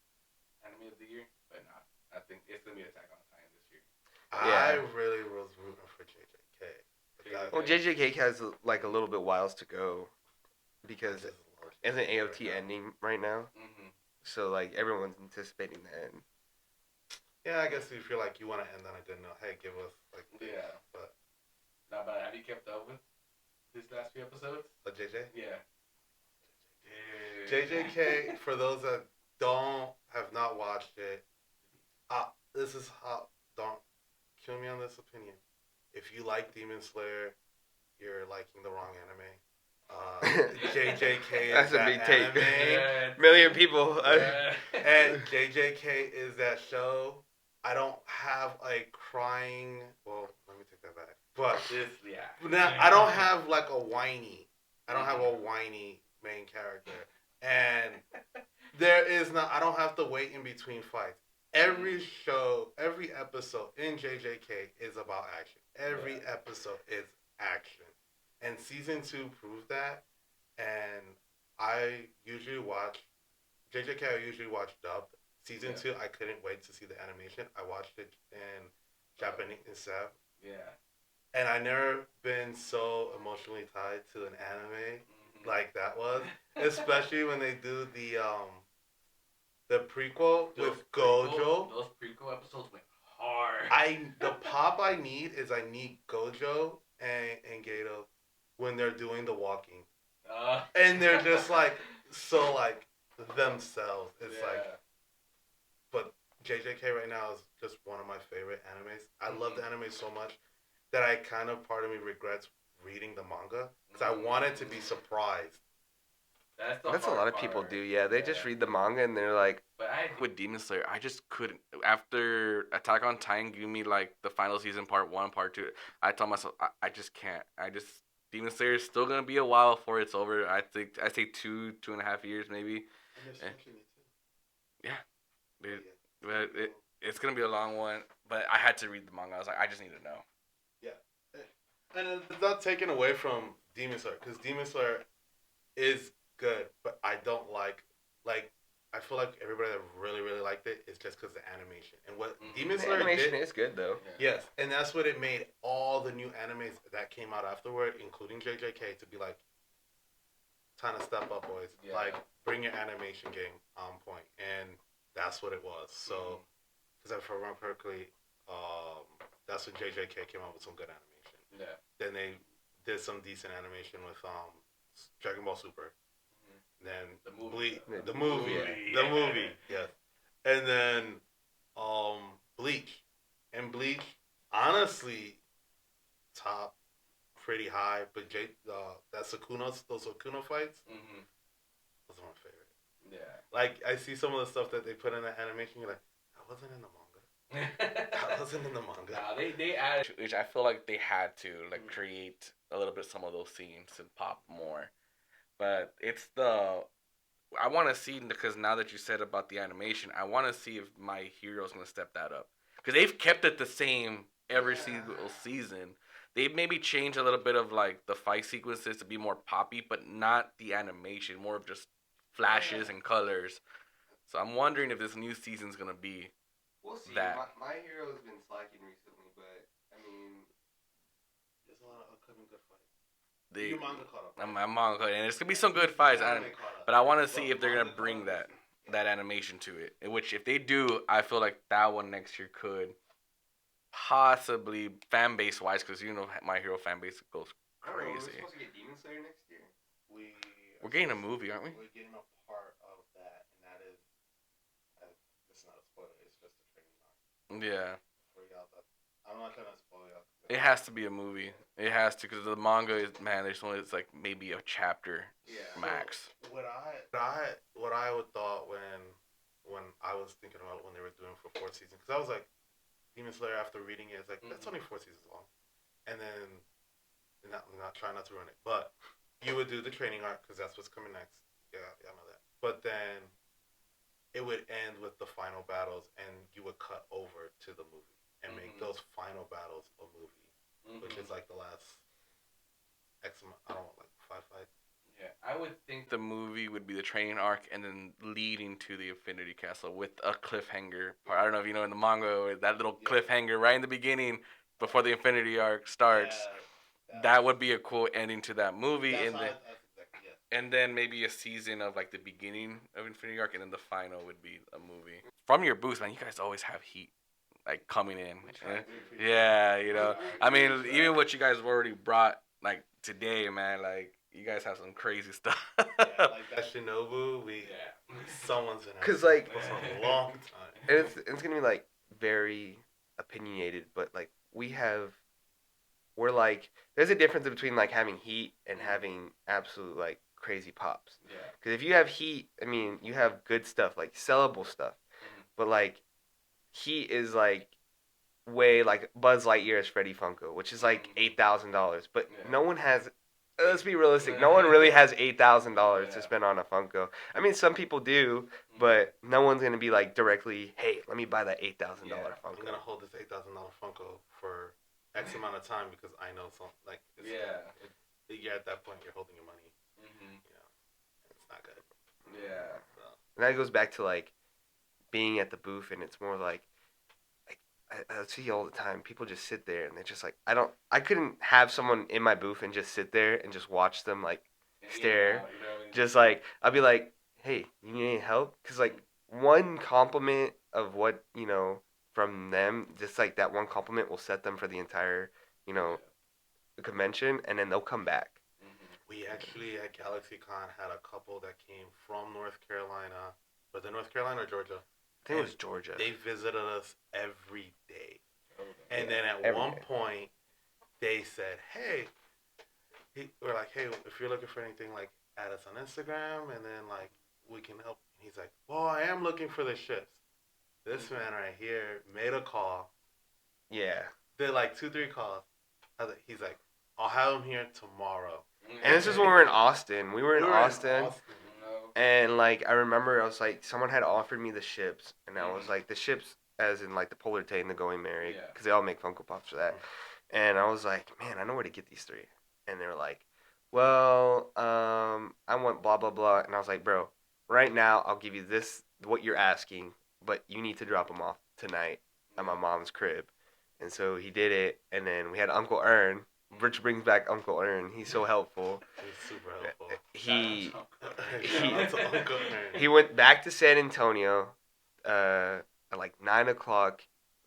Anime of the Year. But nah, I think it's gonna be Attack on Titan this year. I really was rooting for JJK. Well, JJK has like a little bit whiles to go because isn't AOT ending right now? So like everyone's anticipating the end. Yeah, I guess if you're like you want to end on a good note, hey, give us like but have you kept up with these last few episodes? JJ? Yeah. JJK, for those that have not watched it, this is how, don't kill me on this opinion. If you like Demon Slayer, you're liking the wrong anime. JJK is that's a big take. Million people. And JJK is that show. I don't have a crying. Well, let me take that back. But I don't have like a whiny. I don't have a whiny main character, and there is not. I don't have to wait in between fights. Every show, every episode in JJK is about action. Every episode is action. And season 2 proved that. And I usually watch JJK. I usually watch dubbed. Season 2, I couldn't wait to see the animation. I watched it in Japanese sub. Yeah. And I never been so emotionally tied to an anime like that was, especially when they do the prequel with Gojo. Those prequel episodes went hard. The pop I need is I need Gojo and Gato when they're doing the walking. And they're just like so like themselves. It's like, but JJK right now is just one of my favorite animes. I love the anime so much that I kind of part of me regrets reading the manga because I wanted to be surprised. That's a lot of people do. Yeah, they just read the manga and they're like. But with Demon Slayer, I just couldn't. After Attack on Titan gave me like the final season part 1, part 2, I told myself I just can't. I just Demon Slayer is still gonna be a while before it's over. I say 2.5 years maybe. And there's Eh, finishing it too. yeah, Yeah. it, but it's gonna be a long one. But I had to read the manga. I was like, I just need to know. Yeah. And it's not taken away from Demon Slayer because Demon Slayer is good, but I don't like. I feel like everybody that really really liked it is just because of the animation and what Demon The Slayer animation did. is good though. Yes, and that's what it made all the new animes that came out afterward, including JJK, to be like, time to step up, boys. Yeah. Like, bring your animation game on point, and that's what it was. So, because if I remember correctly, that's when JJK came out with some good animation. Yeah. Then they did some decent animation with Dragon Ball Super. Then The movie. The movie. Yeah. The movie. Yes. And then Bleach. And Bleach, honestly, top pretty high. But those Sakuno fights, those are my favorite. Yeah. Like, I see some of the stuff that they put in the animation, you're like, that wasn't in the manga. That wasn't in the manga. Nah, they added, which I feel like they had to create a little bit some of those scenes and pop more. But it's I want to see, because now that you said about the animation, I want to see if My Hero's gonna step that up, because they've kept it the same every single season. They maybe change a little bit of like the fight sequences to be more poppy, but not the animation, more of just flashes and colors. So I'm wondering if this new season's gonna be We'll see. that. My Hero's been slacking recently, but I mean, There's a lot of upcoming good fights. They, Your manga caught up. I'm manga, and it's gonna be some good fights. But I want to see if they're gonna bring that animation to it. Which, if they do, I feel like that one next year could possibly, fan base wise, because My Hero fan base goes we're crazy. supposed to get Demon Slayer next year. We're getting a movie, aren't we? We're getting a part of that, and that is, it's not a spoiler. It's just a training arc. Yeah. For y'all, I'm not trying to spoil y'all. It has to be a movie. It has to, because the manga is, man, there's only, it's like maybe a chapter max. So what I would thought when I was thinking about when they were doing for 4th season, because I was like, Demon Slayer, after reading it, it's like, that's only 4 seasons long, and then not trying not to ruin it, but you would do the training arc because that's what's coming next. Yeah, y'all know that. But then it would end with the final battles, and you would cut over to the movie and make those final battles a movie, which is like the last X amount, I don't know, like 5 fights. Yeah, I would think the movie would be the training arc and then leading to the Infinity Castle with a cliffhanger part. I don't know if you know in the manga, that little cliffhanger right in the beginning before the Infinity arc starts. That would be a cool ending to that movie, and then maybe a season of like the beginning of Infinity Arc, and then the final would be a movie. From your booth, man, you guys always have heat like coming in. Yeah, I mean, even what you guys have already brought like today, man, like you guys have some crazy stuff. Like that Shinobu, someone's in it. Cause like for a long time. And it's gonna be like very opinionated, but like we're like, there's a difference between like having heat and having absolute like crazy pops. Yeah. Because if you have heat, I mean, you have good stuff like sellable stuff, but like heat is like way like Buzz Lightyear's Freddy Funko, which is like $8,000, but no one has. Let's be realistic. No one really has $8,000 to spend on a Funko. I mean, some people do, but no one's gonna be like directly, "Hey, let me buy that $8,000 Funko." I'm gonna hold this $8,000 Funko for X amount of time because I know some like you're at that point, you're holding your money. It's not good. Yeah. So. And that goes back to like being at the booth, and it's more like I see all the time. People just sit there and they're just like, I couldn't have someone in my booth and just sit there and just watch them like stare. Just like, I'll be like, hey, you need any help? Because like one compliment of what, from them, just like that one compliment will set them for the entire, convention, and then they'll come back. We actually at GalaxyCon had a couple that came from North Carolina. Was it North Carolina or Georgia? I think it was Georgia. They visited us every day. And then at one point, they said, hey, we're like, hey, if you're looking for anything, like, add us on Instagram, and then, like, we can help. He's like, well, I am looking for the ships. This man right here made a call. Yeah. Did, like, 2-3 calls. He's like, I'll have them here tomorrow. And this is when we were in Austin. We were in Austin. And, like, I remember I was like, someone had offered me the ships. And I was like, the ships, as in, like, the Polar Tay and the Going Merry. Because they all make Funko Pops for that. And I was like, man, I know where to get these 3. And they were like, well, I want blah, blah, blah. And I was like, bro, right now I'll give you this, what you're asking. But you need to drop them off tonight at my mom's crib. And so he did it. And then we had Uncle Ern. Rich brings back Uncle Ern. He's so helpful. He's super helpful. He went back to San Antonio at like 9 o'clock.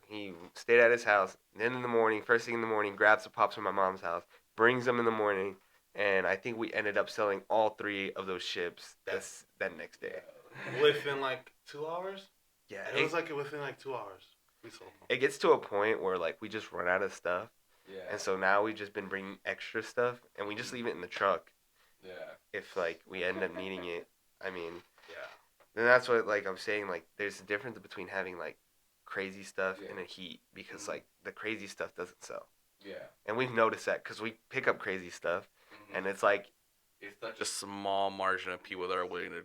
He stayed at his house. Then in the morning, first thing in the morning, grabs the pops from my mom's house, brings them in the morning, and I think we ended up selling all 3 of those ships that next day. Within like 2 hours? Yeah. It was like within like 2 hours. We sold them. It gets to a point where like we just run out of stuff. Yeah. And so now we've just been bringing extra stuff, and we just leave it in the truck. Yeah. If like we end up needing it, I mean. Yeah. Then that's what like I'm saying. Like there's a difference between having like crazy stuff and a heat, because like the crazy stuff doesn't sell. Yeah. And we've noticed that because we pick up crazy stuff, and it's like it's such a small margin of people that are willing to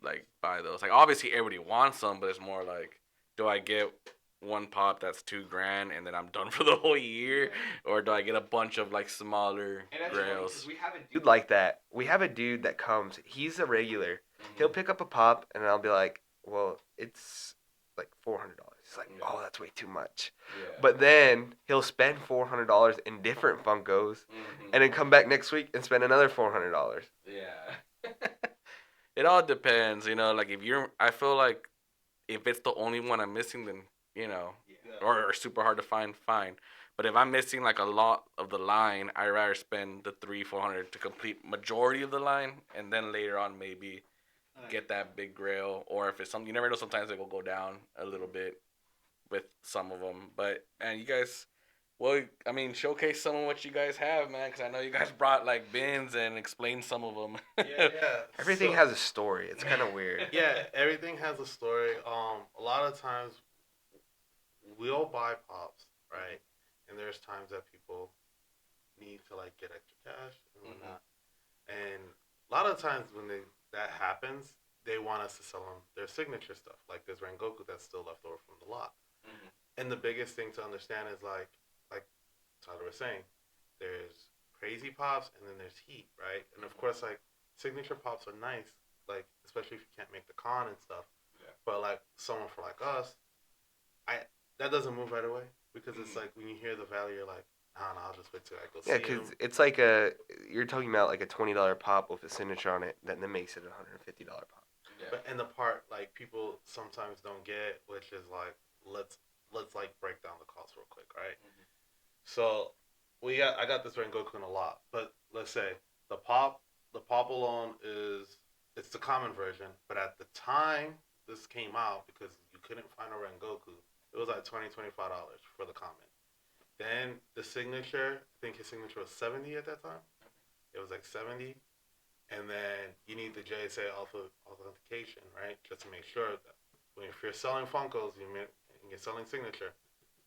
like buy those. Like obviously everybody wants them, but it's more like, do I get one pop that's $2,000 and then I'm done for the whole year, or do I get a bunch of like smaller grails? We have a dude like that. We have a dude that comes. He's a regular. He'll pick up a pop, and I'll be like, well, it's like $400. He's like, oh, that's way too much. Yeah. But then he'll spend $400 in different Funkos, and then come back next week and spend another $400. Yeah. It all depends, you know. Like I feel like if it's the only one I'm missing, then or super hard to find, fine. But if I'm missing like a lot of the line, I'd rather spend the $300-400 to complete majority of the line, and then later on maybe get that big grail. Or if it's something, you never know, sometimes it will go down a little bit with some of them. But and you guys, well, I mean, showcase some of what you guys have, man, because I know you guys brought like bins and explained some of them. Yeah. Everything has a story. It's kind of weird. Yeah, everything has a story. A lot of times we'll buy pops, right? And there's times that people need to like get extra cash and whatnot. And a lot of times when that happens, they want us to sell them their signature stuff. Like there's Rengoku that's still left over from the lot. And the biggest thing to understand is like Tyler was saying, there's crazy pops and then there's heat, right? And of course, like signature pops are nice, like especially if you can't make the con and stuff. Yeah. But like someone for like us, that doesn't move right away, because it's like when you hear the value, you're like, nah, I'll just wait till I go see him. Yeah, because it's like you're talking about like a $20 pop with a signature on it, that makes it a $150 pop. Yeah. But and the part like people sometimes don't get, which is like let's like break down the cost real quick, right? So I got this Rengoku in a lot, but let's say the pop alone it's the common version, but at the time this came out, because you couldn't find a Rengoku, it was like $20-$25 for the common. Then the signature, I think his signature was 70 at that time. It was like 70, and then you need the JSA authentication, right? Just to make sure that if you're selling Funkos, you're selling signature.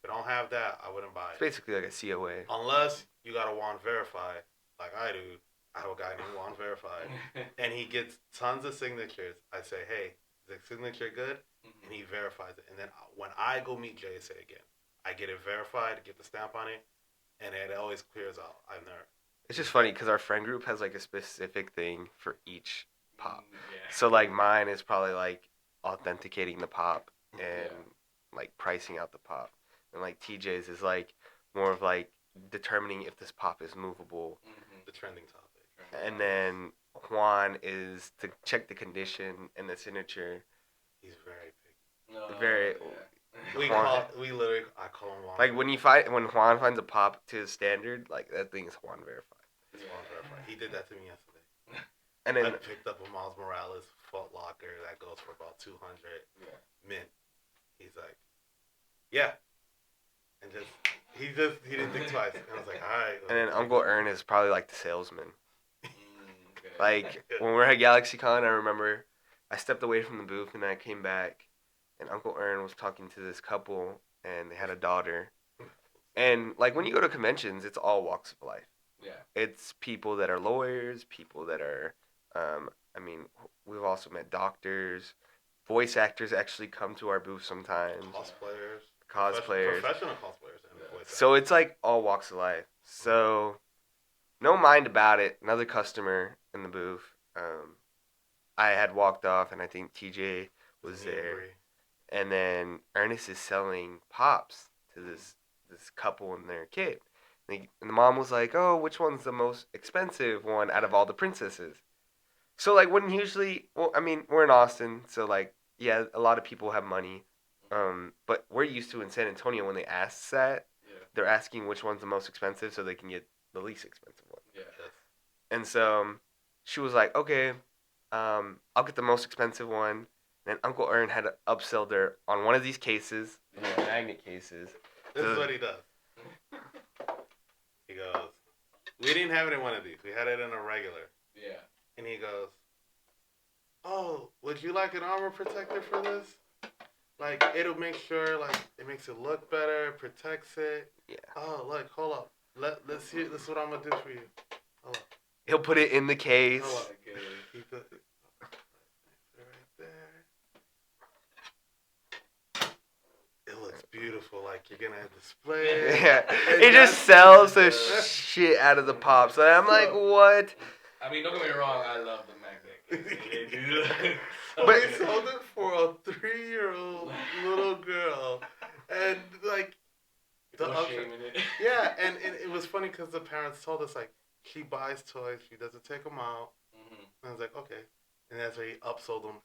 If you don't have that, I wouldn't buy it. It's basically like a COA. Unless you got a Juan Verified, like I do. I have a guy named Juan Verified, and he gets tons of signatures. I say, hey, is the signature good? And he verifies it. And then when I go meet JSA again, I get it verified, get the stamp on it, and it always clears out. I'm there. It's just funny because our friend group has like a specific thing for each pop. Yeah. So like mine is probably like authenticating the pop and like pricing out the pop. And like TJ's is like more of like determining if this pop is movable. The trending topic. And then Juan is to check the condition and the signature. He's very big. Very. Yeah. I call him Juan. Like when Juan finds a pop to his standard, like that thing is Juan Verified. It's Juan Verified. He did that to me yesterday. And then I picked up a Miles Morales Foot Locker that goes for about $200 mint. He's like, yeah. And he didn't think twice. And I was like, all right. And then Uncle Ern is probably like the salesman. Like when we were at GalaxyCon, I remember I stepped away from the booth and I came back, and Uncle Ern was talking to this couple, and they had a daughter. And like when you go to conventions, it's all walks of life. It's people that are lawyers, people that are, I mean, we've also met doctors, voice actors actually come to our booth sometimes. Cosplayers. Professional cosplayers and voice actors. So it's like all walks of life. So no mind about it. Another customer in the booth. I had walked off, and I think TJ was there. And then Ernest is selling pops to this couple and their kid. And the mom was like, "Oh, which one's the most expensive one out of all the princesses?" So like, when usually, well, I mean, we're in Austin, so like, yeah, a lot of people have money. But we're used to in San Antonio when they ask that, they're asking which one's the most expensive so they can get the least expensive one. Yeah. And so she was like, "Okay, I'll get the most expensive one." And Uncle Ern had upselled her on one of these cases, magnet cases. This is what he does. He goes, "We didn't have it in one of these. We had it in a regular." Yeah. And he goes, "Oh, would you like an armor protector for this? Like, it'll make sure, like, it makes it look better, protects it." Yeah. "Oh, look, hold up. Let's see. This is what I'm gonna do for you. Hold up. He'll put it in the case. Hold up. He put it right there. It looks beautiful. Like you're gonna display it." Yeah. And He just that's- sells the shit out of the pops. And I'm like, what? I mean, don't get me wrong. I love the magnet. But they sold it for a 3-year-old little girl, and like No shame in it. yeah, and it was funny because the parents told us like she buys toys, she doesn't take them out, and I was like, okay, and that's why he upsold them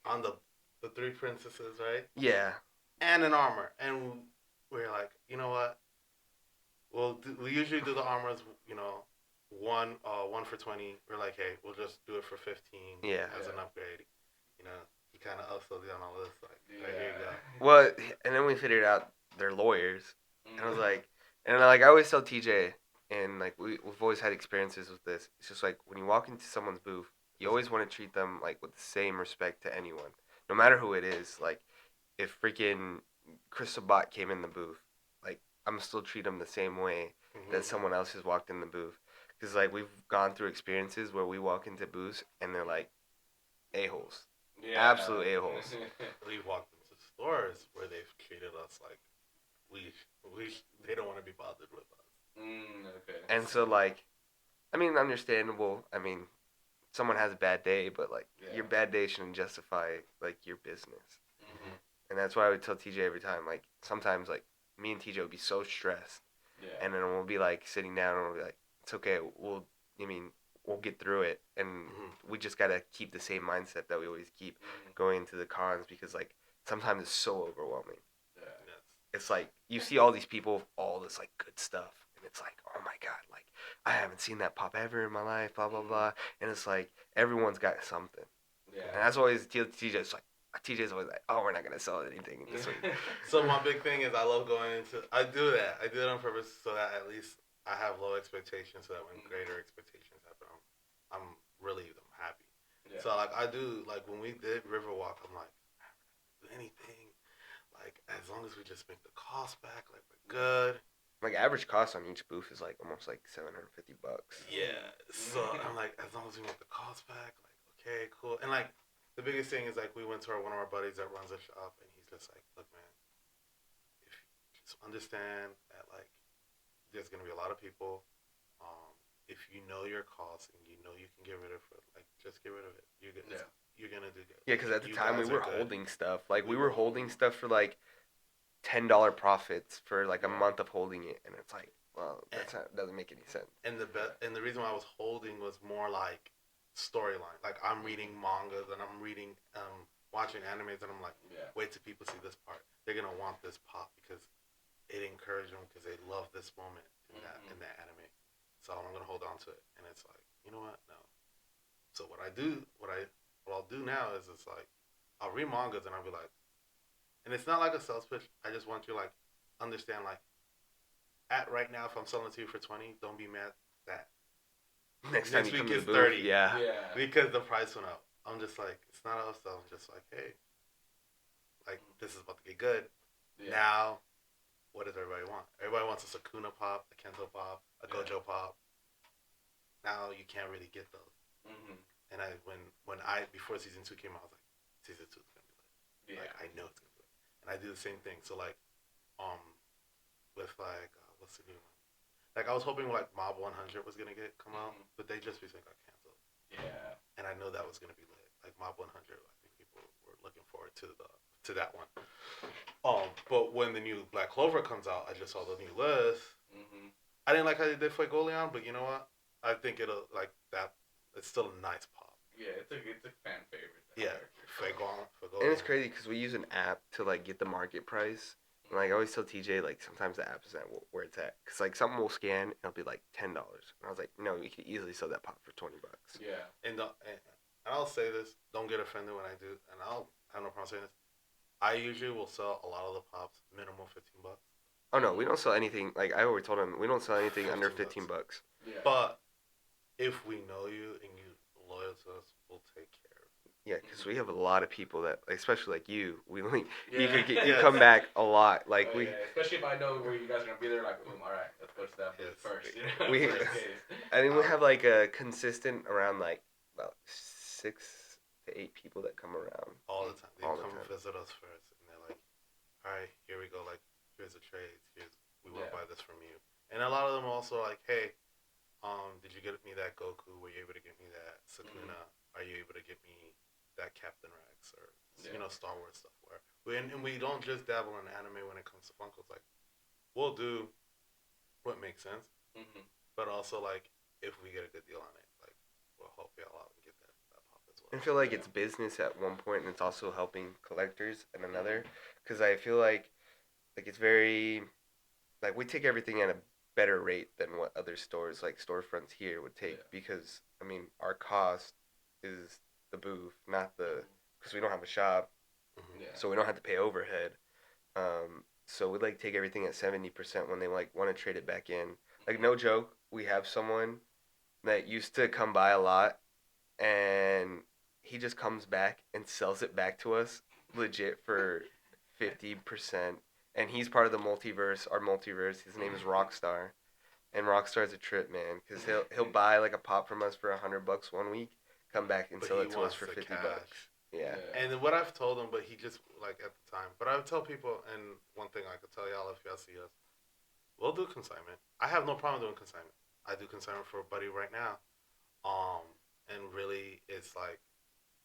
on the 3 princesses, right? Yeah. And an armor, and we're like, you know what? We usually do the armors, you know, one for 20. We're like, hey, we'll just do it for 15 as an upgrade. You know, he kind of upsold it on all this, like, right, here you go. Well, and then we figured out they're lawyers, and I was like, I always tell TJ, and like we've always had experiences with this. It's just like when you walk into someone's booth, you always want to treat them like with the same respect to anyone, no matter who it is. Like if freaking Chris Sabat came in the booth, like I'm still treat him the same way that someone else has walked in the booth, because like we've gone through experiences where we walk into booths and they're like a-holes. Yeah. Absolute a-holes. We've walked into stores where they've treated us like they don't want to be bothered with us. Okay. And so like, I mean, understandable. I mean, someone has a bad day, but like your bad day shouldn't justify like your business. And that's why I would tell TJ every time. Like sometimes like me and TJ would be so stressed, and then we'll be like sitting down and we'll be like, it's okay. We'll get through it, and we just gotta keep the same mindset that we always keep going into the cons, because like sometimes it's so overwhelming. It's like you see all these people, all this like good stuff, and it's like, oh my god, like I haven't seen that pop ever in my life, blah blah blah, and it's like everyone's got something. And that's always TJ's like. TJ's always like, oh, we're not gonna sell anything this week. So my big thing is I love going into. I do that. I do it on purpose so that at least I have low expectations, so that when greater expectations happen, I'm relieved. I'm happy. Yeah. So like I do, like when we did Riverwalk, I'm like, do anything, like as long as we just make the cost back, like we're good. Like average cost on each booth is like almost like $750. Yeah. So I'm like, as long as we make the cost back, like okay, cool. And like the biggest thing is like we went to one of our buddies that runs a shop, and he's just like, look, man, if you just understand that like there's gonna be a lot of people. If you know your costs and you know you can get rid of it, like just get rid of it. You're gonna do good. Yeah, because at the time we were holding stuff. Like we were holding stuff for like $10 profits for like a month of holding it, and it's like, well, doesn't make any sense. And the reason why I was holding was more like storyline. Like I'm reading mangas and I'm reading watching animes, and I'm like, wait till people see this part. They're gonna want this pop because it encouraged them because they love this moment in that anime. So I'm gonna hold on to it, and it's like, you know what? No. So what I'll do now is it's like I'll read mangas and I'll be like, and it's not like a sales pitch. I just want you to like understand like at right now if I'm selling it to you for 20, don't be mad that next week is 30. Yeah. Because the price went up. I'm just like, it's not us though. I'm just like, hey, like this is about to get good. Now, what does everybody want? Everybody wants a Sakuna pop, a Kento pop, a Gojo pop. now you can't really get those. And before season 2 came out, I was like, season 2 is gonna be lit. Yeah. Like I know it's gonna be lit. And I do the same thing. So like, with like what's the new one? Like I was hoping like Mob 100 was gonna come out, but they just recently got canceled. Yeah. And I know that was gonna be lit. Like Mob 100, I think people were looking forward to that one. But when the new Black Clover comes out, I just saw the new list. I didn't like how they did Fuegoleon, but you know what? I think it'll like that. It's still a nice pop. Yeah, it's a fan favorite. Yeah, Fuegoleon. And it's crazy because we use an app to like get the market price. And like I always tell TJ, like sometimes the app isn't where it's at. Cause like something will scan, and it'll be like $10, and I was like, no, you could easily sell that pop for $20. Yeah, and I'll say this: don't get offended when I do, and I'll have no problem saying this. I usually will sell a lot of the pops minimum $15. Oh no, we don't sell anything. Like I already told him, we don't sell anything under $15. Yeah. But if we know you and you loyal to us, we'll take care of it. Yeah, because we have a lot of people that, especially like you, you come back a lot. Like especially if I know where you guys are gonna be there. Like, boom, all right, let's go to that first. You know? I think we have like a consistent around like about 6 to 8 people that come around all the time. They come visit us first, and they're like, all right, here we go. Like, here's the trades. We want to buy this from you. And a lot of them also like, hey, did you get me that Goku? Were you able to get me that Sukuna? Are you able to get me that Captain Rex or Star Wars stuff? And we don't just dabble in anime when it comes to Funkos. Like, we'll do what makes sense, but also like if we get a good deal on it, like we'll help y'all out and get that pop as well. I feel like it's business at one point, and it's also helping collectors at another. Because I feel like it's very like we take everything at a better rate than what other stores like storefronts here would take, because I mean our cost is the booth, not the, because we don't have a shop, so we don't have to pay overhead. So we like take everything at 70% when they like want to trade it back in. Like no joke, we have someone that used to come by a lot, and he just comes back and sells it back to us legit for 50%. And he's part of the multiverse, our multiverse. His name is Rockstar, and Rockstar's a trip, man, because he'll buy like a pop from us for $100 1 week, come back and sell it to us for $50. Yeah. And what I've told him, but he just like at the time. But I would tell people, and one thing I could tell y'all if y'all see us, we'll do consignment. I have no problem doing consignment. I do consignment for a buddy right now. And really, it's like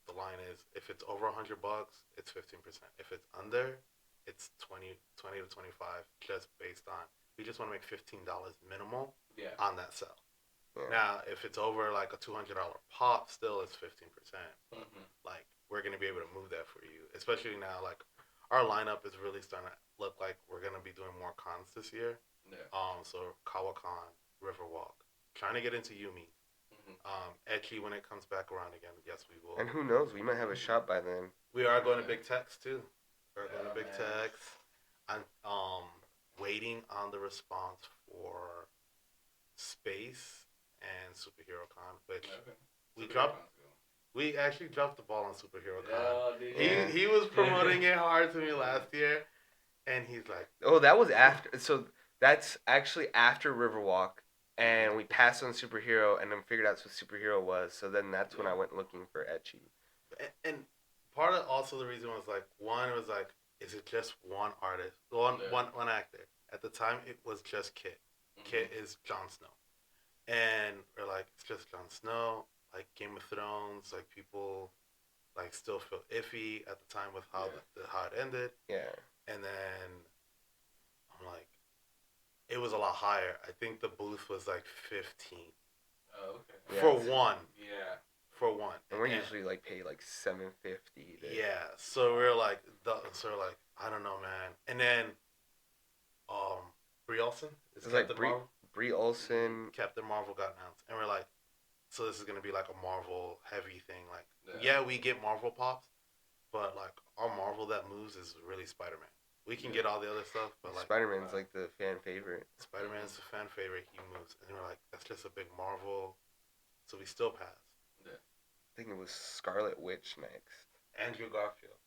the line is if it's over $100, it's 15%. If it's under, it's 20 to 25, just based on we just want to make $15 minimal on that sell. Yeah. Now, if it's over like a $200 pop, still it's 15%. Like we're gonna be able to move that for you, especially now. Like our lineup is really starting to look like we're gonna be doing more cons this year. Yeah. So Kawakan, Riverwalk, trying to get into Yumi. Ecchi when it comes back around again. Yes, we will. And who knows? We might have a shop by then. We are going to Big Tex too. We're going to Big Tex. I'm waiting on the response for Space and Superhero Con, which we dropped. We actually dropped the ball on Superhero Con. He was promoting it hard to me last year, and he's like, "Oh, that was after." So that's actually after Riverwalk. And we passed on Superhero, and then figured out what Superhero was. So then that's when I went looking for Ecchi. And part of also the reason was like, one was like, is it just one artist, one actor? At the time, it was just Kit. Kit is Jon Snow, and we're like, it's just Jon Snow. Like Game of Thrones, like people, like still feel iffy at the time with how how it ended. Yeah. And then I'm like. It was a lot higher. I think the booth was like 15. Oh, okay. For one. Yeah. For one. And we're usually like pay like $750. Yeah. So we're like, I don't know, man. And then, Brie Olsen is Captain Marvel. Brie Olsen. Captain Marvel got announced, and we're like, so this is gonna be like a Marvel heavy thing. Like, yeah, we get Marvel pops, but like our Marvel that moves is really Spider-Man. We can get all the other stuff, but like Spider-Man's like the fan favorite. Spider-Man's the fan favorite. He moves, and we're like, that's just a big Marvel, so we still passed. Yeah. I think it was Scarlet Witch next. Andrew Garfield.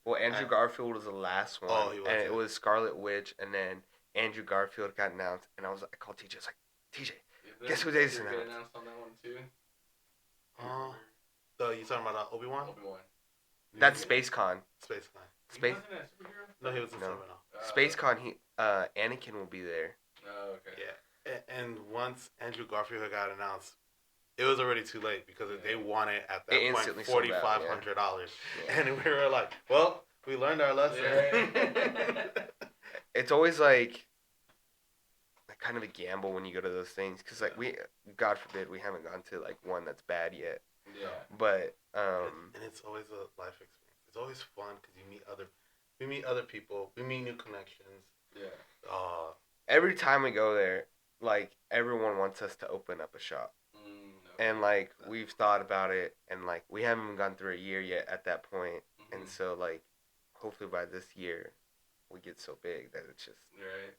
Well, Andrew Garfield was the last one. Oh, he was. And it was Scarlet Witch, and then Andrew Garfield got announced, and I called TJ. I was like, TJ, Guess who they just Get announced? announced on that one too? You talking about Obi-Wan? Obi-Wan. That's SpaceCon. SpaceCon. He wasn't a superhero? No, he was in No. Seminole. SpaceCon. Anakin will be there. Oh, okay. Yeah, and once Andrew Garfield got announced, it was already too late because they won it at that point $4,500, and we were like, "Well, we learned our lesson." Yeah. It's always like kind of a gamble when you go to those things because like we, God forbid, we haven't gone to like one that's bad yet. Yeah. But and it's always a life experience. It's always fun because we meet other people, we meet new connections. Yeah. Every time we go there, like everyone wants us to open up a shop. And like we've thought about it, and like we haven't even gone through a year yet at that point. And so like hopefully by this year we get so big that it's just right.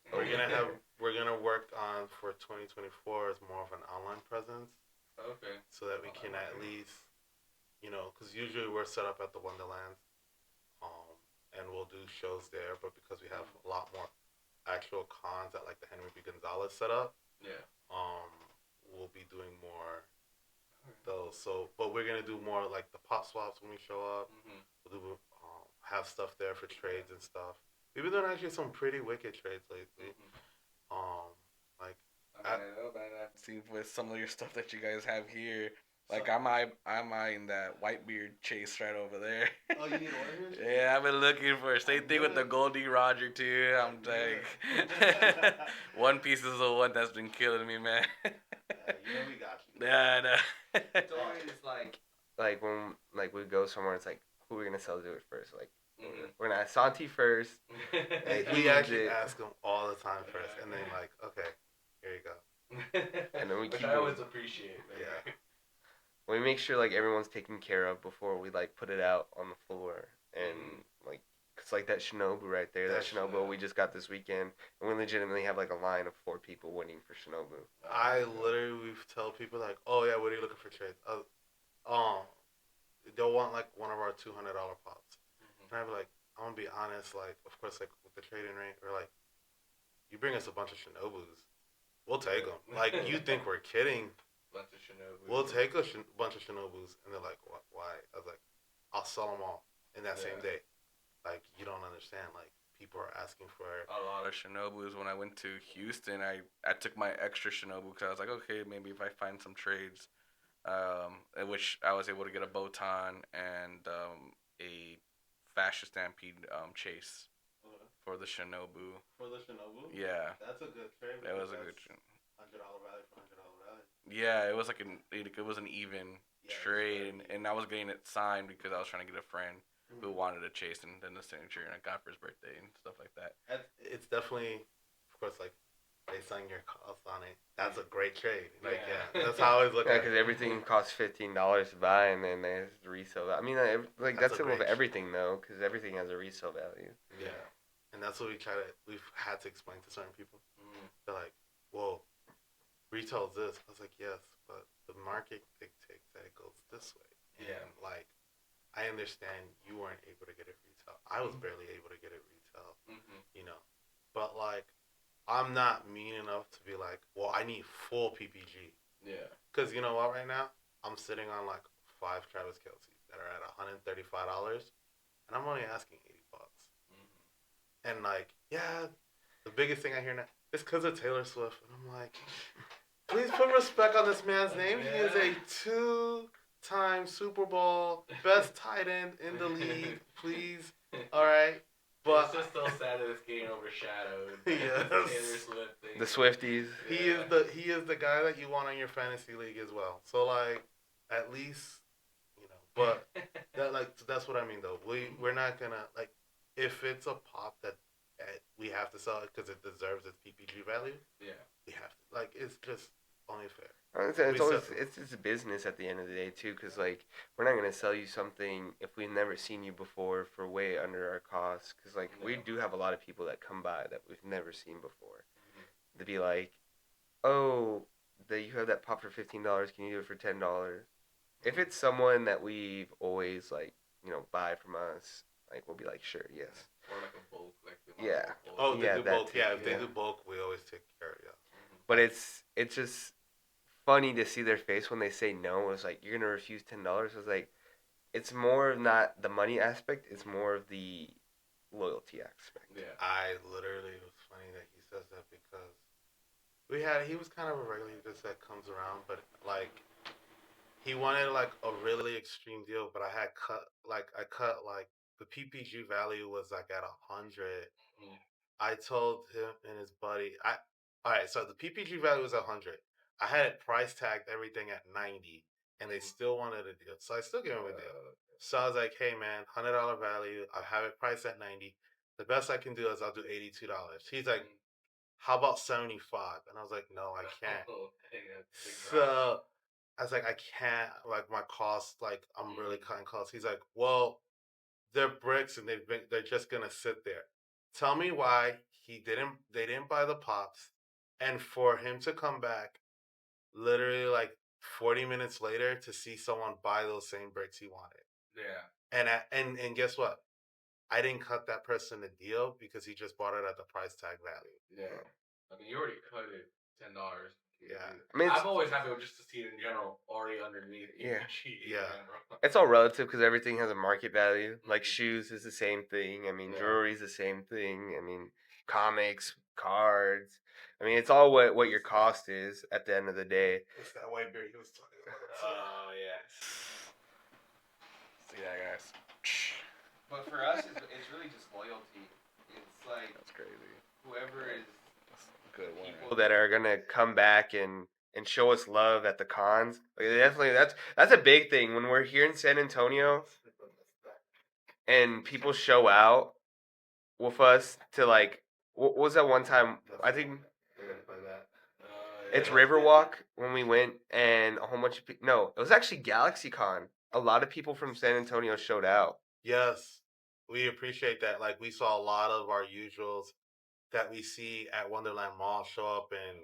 We're gonna work on for 2024 as more of an online presence. Okay. So that we can at least, because usually we're set up at the Wonderlands, and we'll do shows there. But because we have a lot more actual cons at like the Henry B. Gonzalez setup, we'll be doing more those. So, but we're gonna do more like the pop swaps when we show up. We'll do have stuff there for trades and stuff. We've been doing actually some pretty wicked trades lately. Like I know, man. I've seen with some of your stuff that you guys have here. Like I'm eyeing that Whitebeard chase right over there. Oh, you need orange? Yeah, I've been looking for it. Same thing with the Goldie Roger too. I'm like, One Piece is the one that's been killing me, man. We got you. Yeah, I know. it's always like when like we go somewhere, it's like who are we gonna sell to it first? Like we're gonna ask Santi first. We actually ask him all the time first, and then like, okay, here you go. And then we Which keep I always appreciate. Man. Yeah. We make sure like everyone's taken care of before we like put it out on the floor, and like it's like that Shinobu right there. That Shinobu we just got this weekend, and we legitimately have like a line of 4 people waiting for Shinobu. I literally tell people like, oh yeah, what are you looking for trades? They'll want like one of our $200 pops, and I'll be like, I'm gonna be honest, like of course like with the trading rate, or like you bring us a bunch of Shinobus, we'll take them. Like you think we're kidding? Bunch of Shinobus. We'll take a bunch of Shinobus, and they're like, what? Why? I was like, I'll sell them all in that same day. Like you don't understand. Like people are asking for a lot of Shinobus. When I went to Houston, I took my extra Shinobu because I was like, okay, maybe if I find some trades, in which I was able to get a Botan and a Fascist Stampede chase for the Shinobu. For the Shinobu? Yeah. That's a good trade. That was a good trade. $100 rally for $100 rally. Yeah, it was like it was an even trade, and I was getting it signed because I was trying to get a friend who wanted a chase and then the signature, and I got for his birthday and stuff like that. It's definitely, of course, like they sign your cost on it. That's a great trade. Like that's how I always look at it. Because everything costs $15 to buy, and then there's the resale value. I mean, like that's it with everything though, because everything has a resale value. Yeah, and that's what we've had to explain to certain people. They're like, well, retail's this. I was like, yes, but the market dictates that it goes this way. And like, I understand you weren't able to get it retail. I was barely able to get it retail. But like, I'm not mean enough to be like, well, I need full PPG. Yeah. Because you know what? Right now, I'm sitting on like 5 Travis Kelce's that are at $135, and I'm only asking $80. And like, yeah, the biggest thing I hear now is because of Taylor Swift, and I'm like, please put respect on this man's name. He is a 2-time Super Bowl best tight end in the league. Please, all right. But it's just so sad that it's getting overshadowed. Yes. Taylor Swift thing. The Swifties. He is the guy that you want on your fantasy league as well. So like, at least, But that's what I mean though. We're not gonna like, if it's a pop that we have to sell it because it deserves its PPG value. Yeah. We have to, like, it's just only fair. It's a business at the end of the day too, because like we're not gonna sell you something if we've never seen you before for way under our costs. Because like we do have a lot of people that come by that we've never seen before. To be like, oh, you have that pop for $15. Can you do it for $10? If it's someone that we've always like buy from us, like we'll be like, sure, yes. Or like a bulk, like yeah. Bulk. Oh, they do bulk. Yeah, if they do bulk, we always take care of it. Yeah. But it's just funny to see their face when they say no. It was like, you're gonna refuse $10. I was like, it's more of not the money aspect. It's more of the loyalty aspect. Yeah. I literally, it was funny that he says that because he was kind of a regular. He just that comes around, but like he wanted like a really extreme deal, but I cut like the PPG value was like at 100. Mm. I told him and his buddy, all right, so the PPG value was 100. I had it price tagged everything at 90, and they still wanted a deal, so I still gave him a deal. So I was like, hey man, $100 value. I have it priced at 90. The best I can do is I'll do $82. He's like, how about 75? And I was like, no, I can't. So I was like, I can't, like my costs, like I'm really cutting costs. He's like, well, they're bricks and they're just gonna sit there. Tell me why they didn't buy the pops, and for him to come back literally like 40 minutes later to see someone buy those same bricks he wanted. Yeah. And guess what? I didn't cut that person a deal because he just bought it at the price tag value. Yeah. I mean, you already cut it $10. Yeah. I mean, I'm always happy just to see it in general already underneath. Yeah. Yeah. It's all relative because everything has a market value. Like shoes is the same thing. I mean, jewelry is the same thing. I mean, comics, cards. I mean, it's all what your cost is at the end of the day. It's that white beard he was talking about. Oh, yes. See that, guys? But for us, it's really just loyalty. It's like that's crazy. Whoever is good people that are gonna come back and show us love at the cons. Like, definitely, that's a big thing when we're here in San Antonio, and people show out with us to like. What was that one time? I think it's Riverwalk when we went, and a whole bunch of people. No, it was actually GalaxyCon. A lot of people from San Antonio showed out. Yes, we appreciate that. Like we saw a lot of our usuals that we see at Wonderland Mall show up and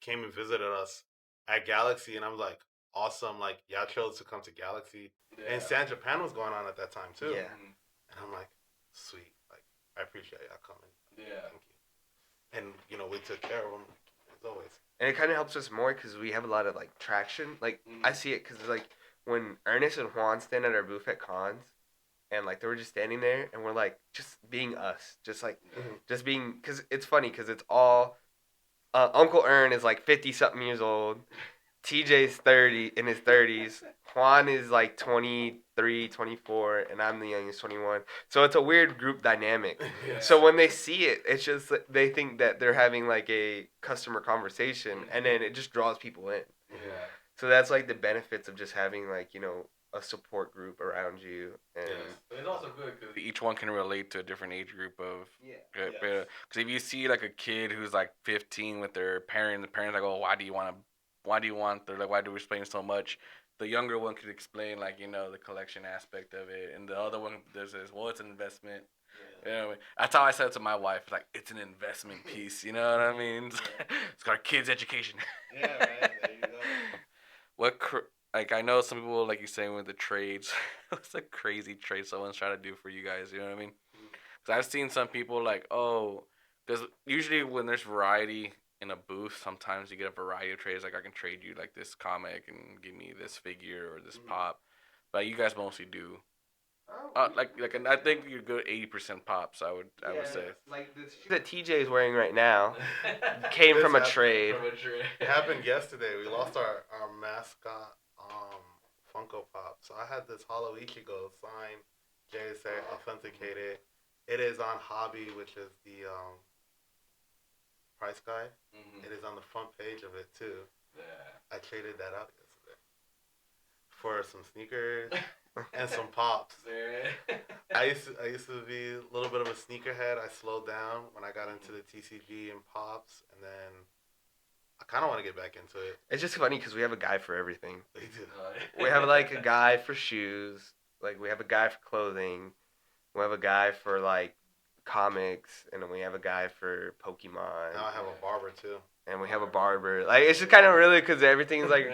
came and visited us at Galaxy, and I was like, awesome! Like y'all chose to come to Galaxy, and San Japan was going on at that time too. Yeah, and I'm like, sweet. Like I appreciate y'all coming. Yeah, thank you. And you know we took care of them as always. And it kind of helps us more because we have a lot of like traction. Like I see it because like when Ernest and Juan stand at our booth at cons, and like they were just standing there, and we're like just being us, just like just being. Because it's funny because it's all Uncle Ern is like 50 something years old. TJ's 30 in his 30s. Juan is like 23, 24, and I'm the youngest, 21. So it's a weird group dynamic. Yeah. So when they see it, it's just they think that they're having like a customer conversation, and then it just draws people in. Yeah. So that's like the benefits of just having like, a support group around you. And But it's also good because each one can relate to a different age group of. Yeah. Because if you see like a kid who's like 15 with their parents, the parents like, oh, why do you want? They're like, why do we explain so much? The younger one could explain like the collection aspect of it, and the other one says, well, it's an investment. Yeah. You know what I mean? That's how I said it to my wife. Like, it's an investment piece. You know what I mean? It's got our kids' education. Yeah, man. There you go. Like, I know some people, like you're saying with the trades, it's a crazy trade someone's trying to do for you guys. You know what I mean? Because I've seen some people like, oh, because usually when there's variety in a booth, sometimes you get a variety of trades. Like, I can trade you like this comic and give me this figure or this pop. But you guys mostly do. And I think you're good 80% pops. I would say. Like the shoe that TJ is wearing right now came from a trade. It happened yesterday. We lost our mascot Funko Pop. So I had this Holo Ichigo signed, JSA authenticated. It is on Hobby, which is the price guide. It is on the front page of it too. Yeah. I traded that out yesterday for some sneakers and some pops. I used to be a little bit of a sneakerhead. I slowed down when I got into the TCG and pops, and then I kind of want to get back into it. It's just funny because we have a guy for everything. We do. We have like a guy for shoes. Like we have a guy for clothing. We have a guy for like comics, and then we have a guy for Pokemon. Now I have a barber too. And we have a barber. Like it's just kind of really because everything's like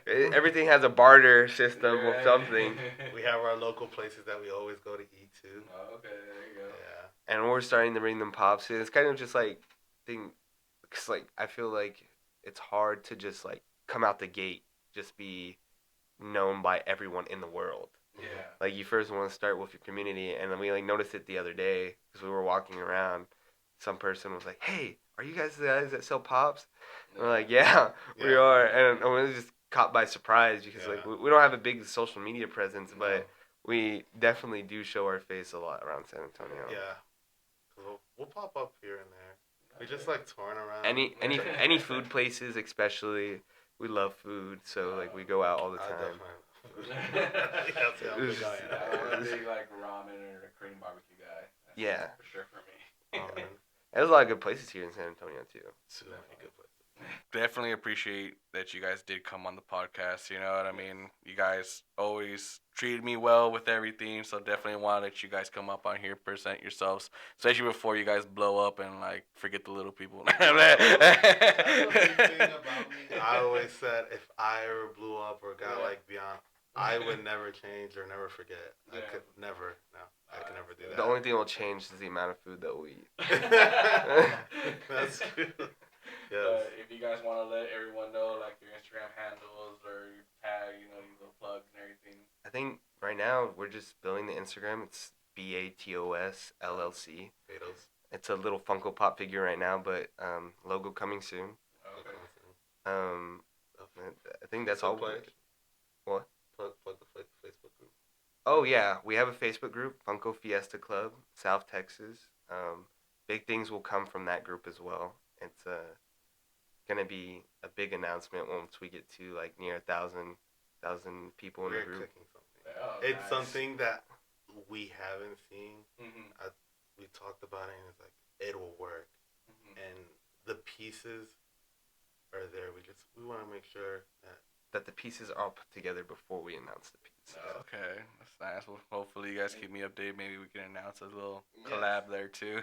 everything has a barter system with something. We have our local places that we always go to eat to. Oh, okay, there you go. Yeah. And we're starting to bring them pops. And it's kind of just like cause like I feel like it's hard to just like come out the gate just be known by everyone in the world. Yeah. Like, you first want to start with your community, and then we like noticed it the other day because we were walking around. Some person was like, "Hey, are you guys the guys that sell pops?" And we're like, "Yeah, we are," and we were just caught by surprise because like we don't have a big social media presence, but we definitely do show our face a lot around San Antonio. Yeah, we'll pop up here and there. We just like touring around. Any food places, especially. We love food, so like we go out all the time. I'm a big like ramen or a Korean barbecue guy. That's for sure for me. There's a lot of good places here in San Antonio too. So many good places. Definitely appreciate that you guys did come on the podcast. You know what I mean? You guys always treated me well with everything, so definitely want to let you guys come up on here, present yourselves, especially before you guys blow up and like forget the little people. That's the big thing about me. I always said if I ever blew up or got like beyond, I would never change or never forget. I could never. No, I could never do that. The only thing that will change is the amount of food that we eat. That's good. Yes. But if you guys want to let everyone know, like your Instagram handles or your tag, you know, your little plugs and everything. I think right now we're just building the Instagram. It's BATOS LLC. Potatoes. It's a little Funko Pop figure right now, but logo coming soon. Okay. I think that's all. What? Plug the Facebook group. Oh yeah, we have a Facebook group, Funko Fiesta Club, South Texas. Big things will come from that group as well. It's gonna be a big announcement once we get to like near 1,000 people in the group. It's nice. Something that we haven't seen. Mm-hmm. We talked about it, and it's like it will work, and the pieces are there. We want to make sure that the pieces are all put together before we announce the pieces. Okay, that's nice. Well, hopefully you guys keep me updated. Maybe we can announce a little collab there too.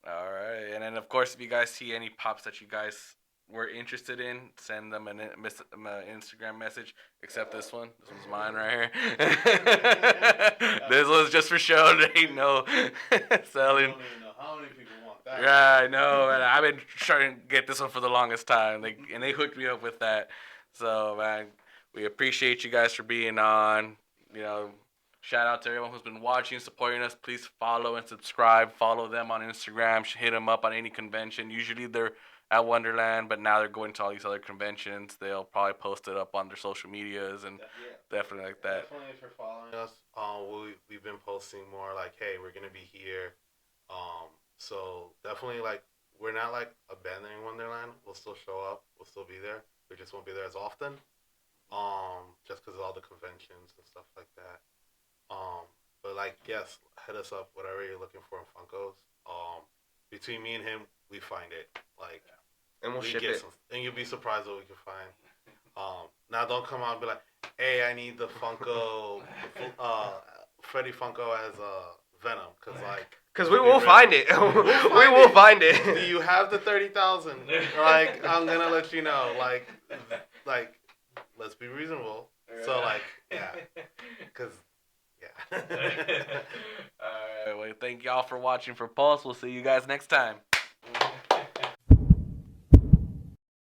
All right, and then of course, if you guys see any pops that you guys were interested in, send them an Instagram message. Except this one. This one's mine right here. This one's just for show. There ain't no selling. I don't even know how many people want that. Yeah, I know, man. I've been trying to get this one for the longest time. They hooked me up with that. So, man, we appreciate you guys for being on. You know, shout out to everyone who's been watching, supporting us. Please follow and subscribe. Follow them on Instagram. Hit them up on any convention. Usually they're at Wonderland, but now they're going to all these other conventions. They'll probably post it up on their social medias and definitely like that. Definitely, if you're following us, we've been posting more like, hey, we're gonna be here. So definitely, like, we're not like abandoning Wonderland. We'll still show up. We'll still be there. We just won't be there as often. Just because of all the conventions and stuff like that. But like, yes, hit us up. Whatever you're looking for in Funkos. Between me and him, we find it. Like, and we'll ship it. And you'll be surprised what we can find. Now don't come out and be like, hey, I need the Funko, Freddy Funko as Venom, because we will find it. We will find it. Do you have the 30,000? Like, I'm gonna let you know. Like, let's be reasonable. So like, yeah, because yeah. All right. Well, thank y'all for watching for Pulse. We'll see you guys next time.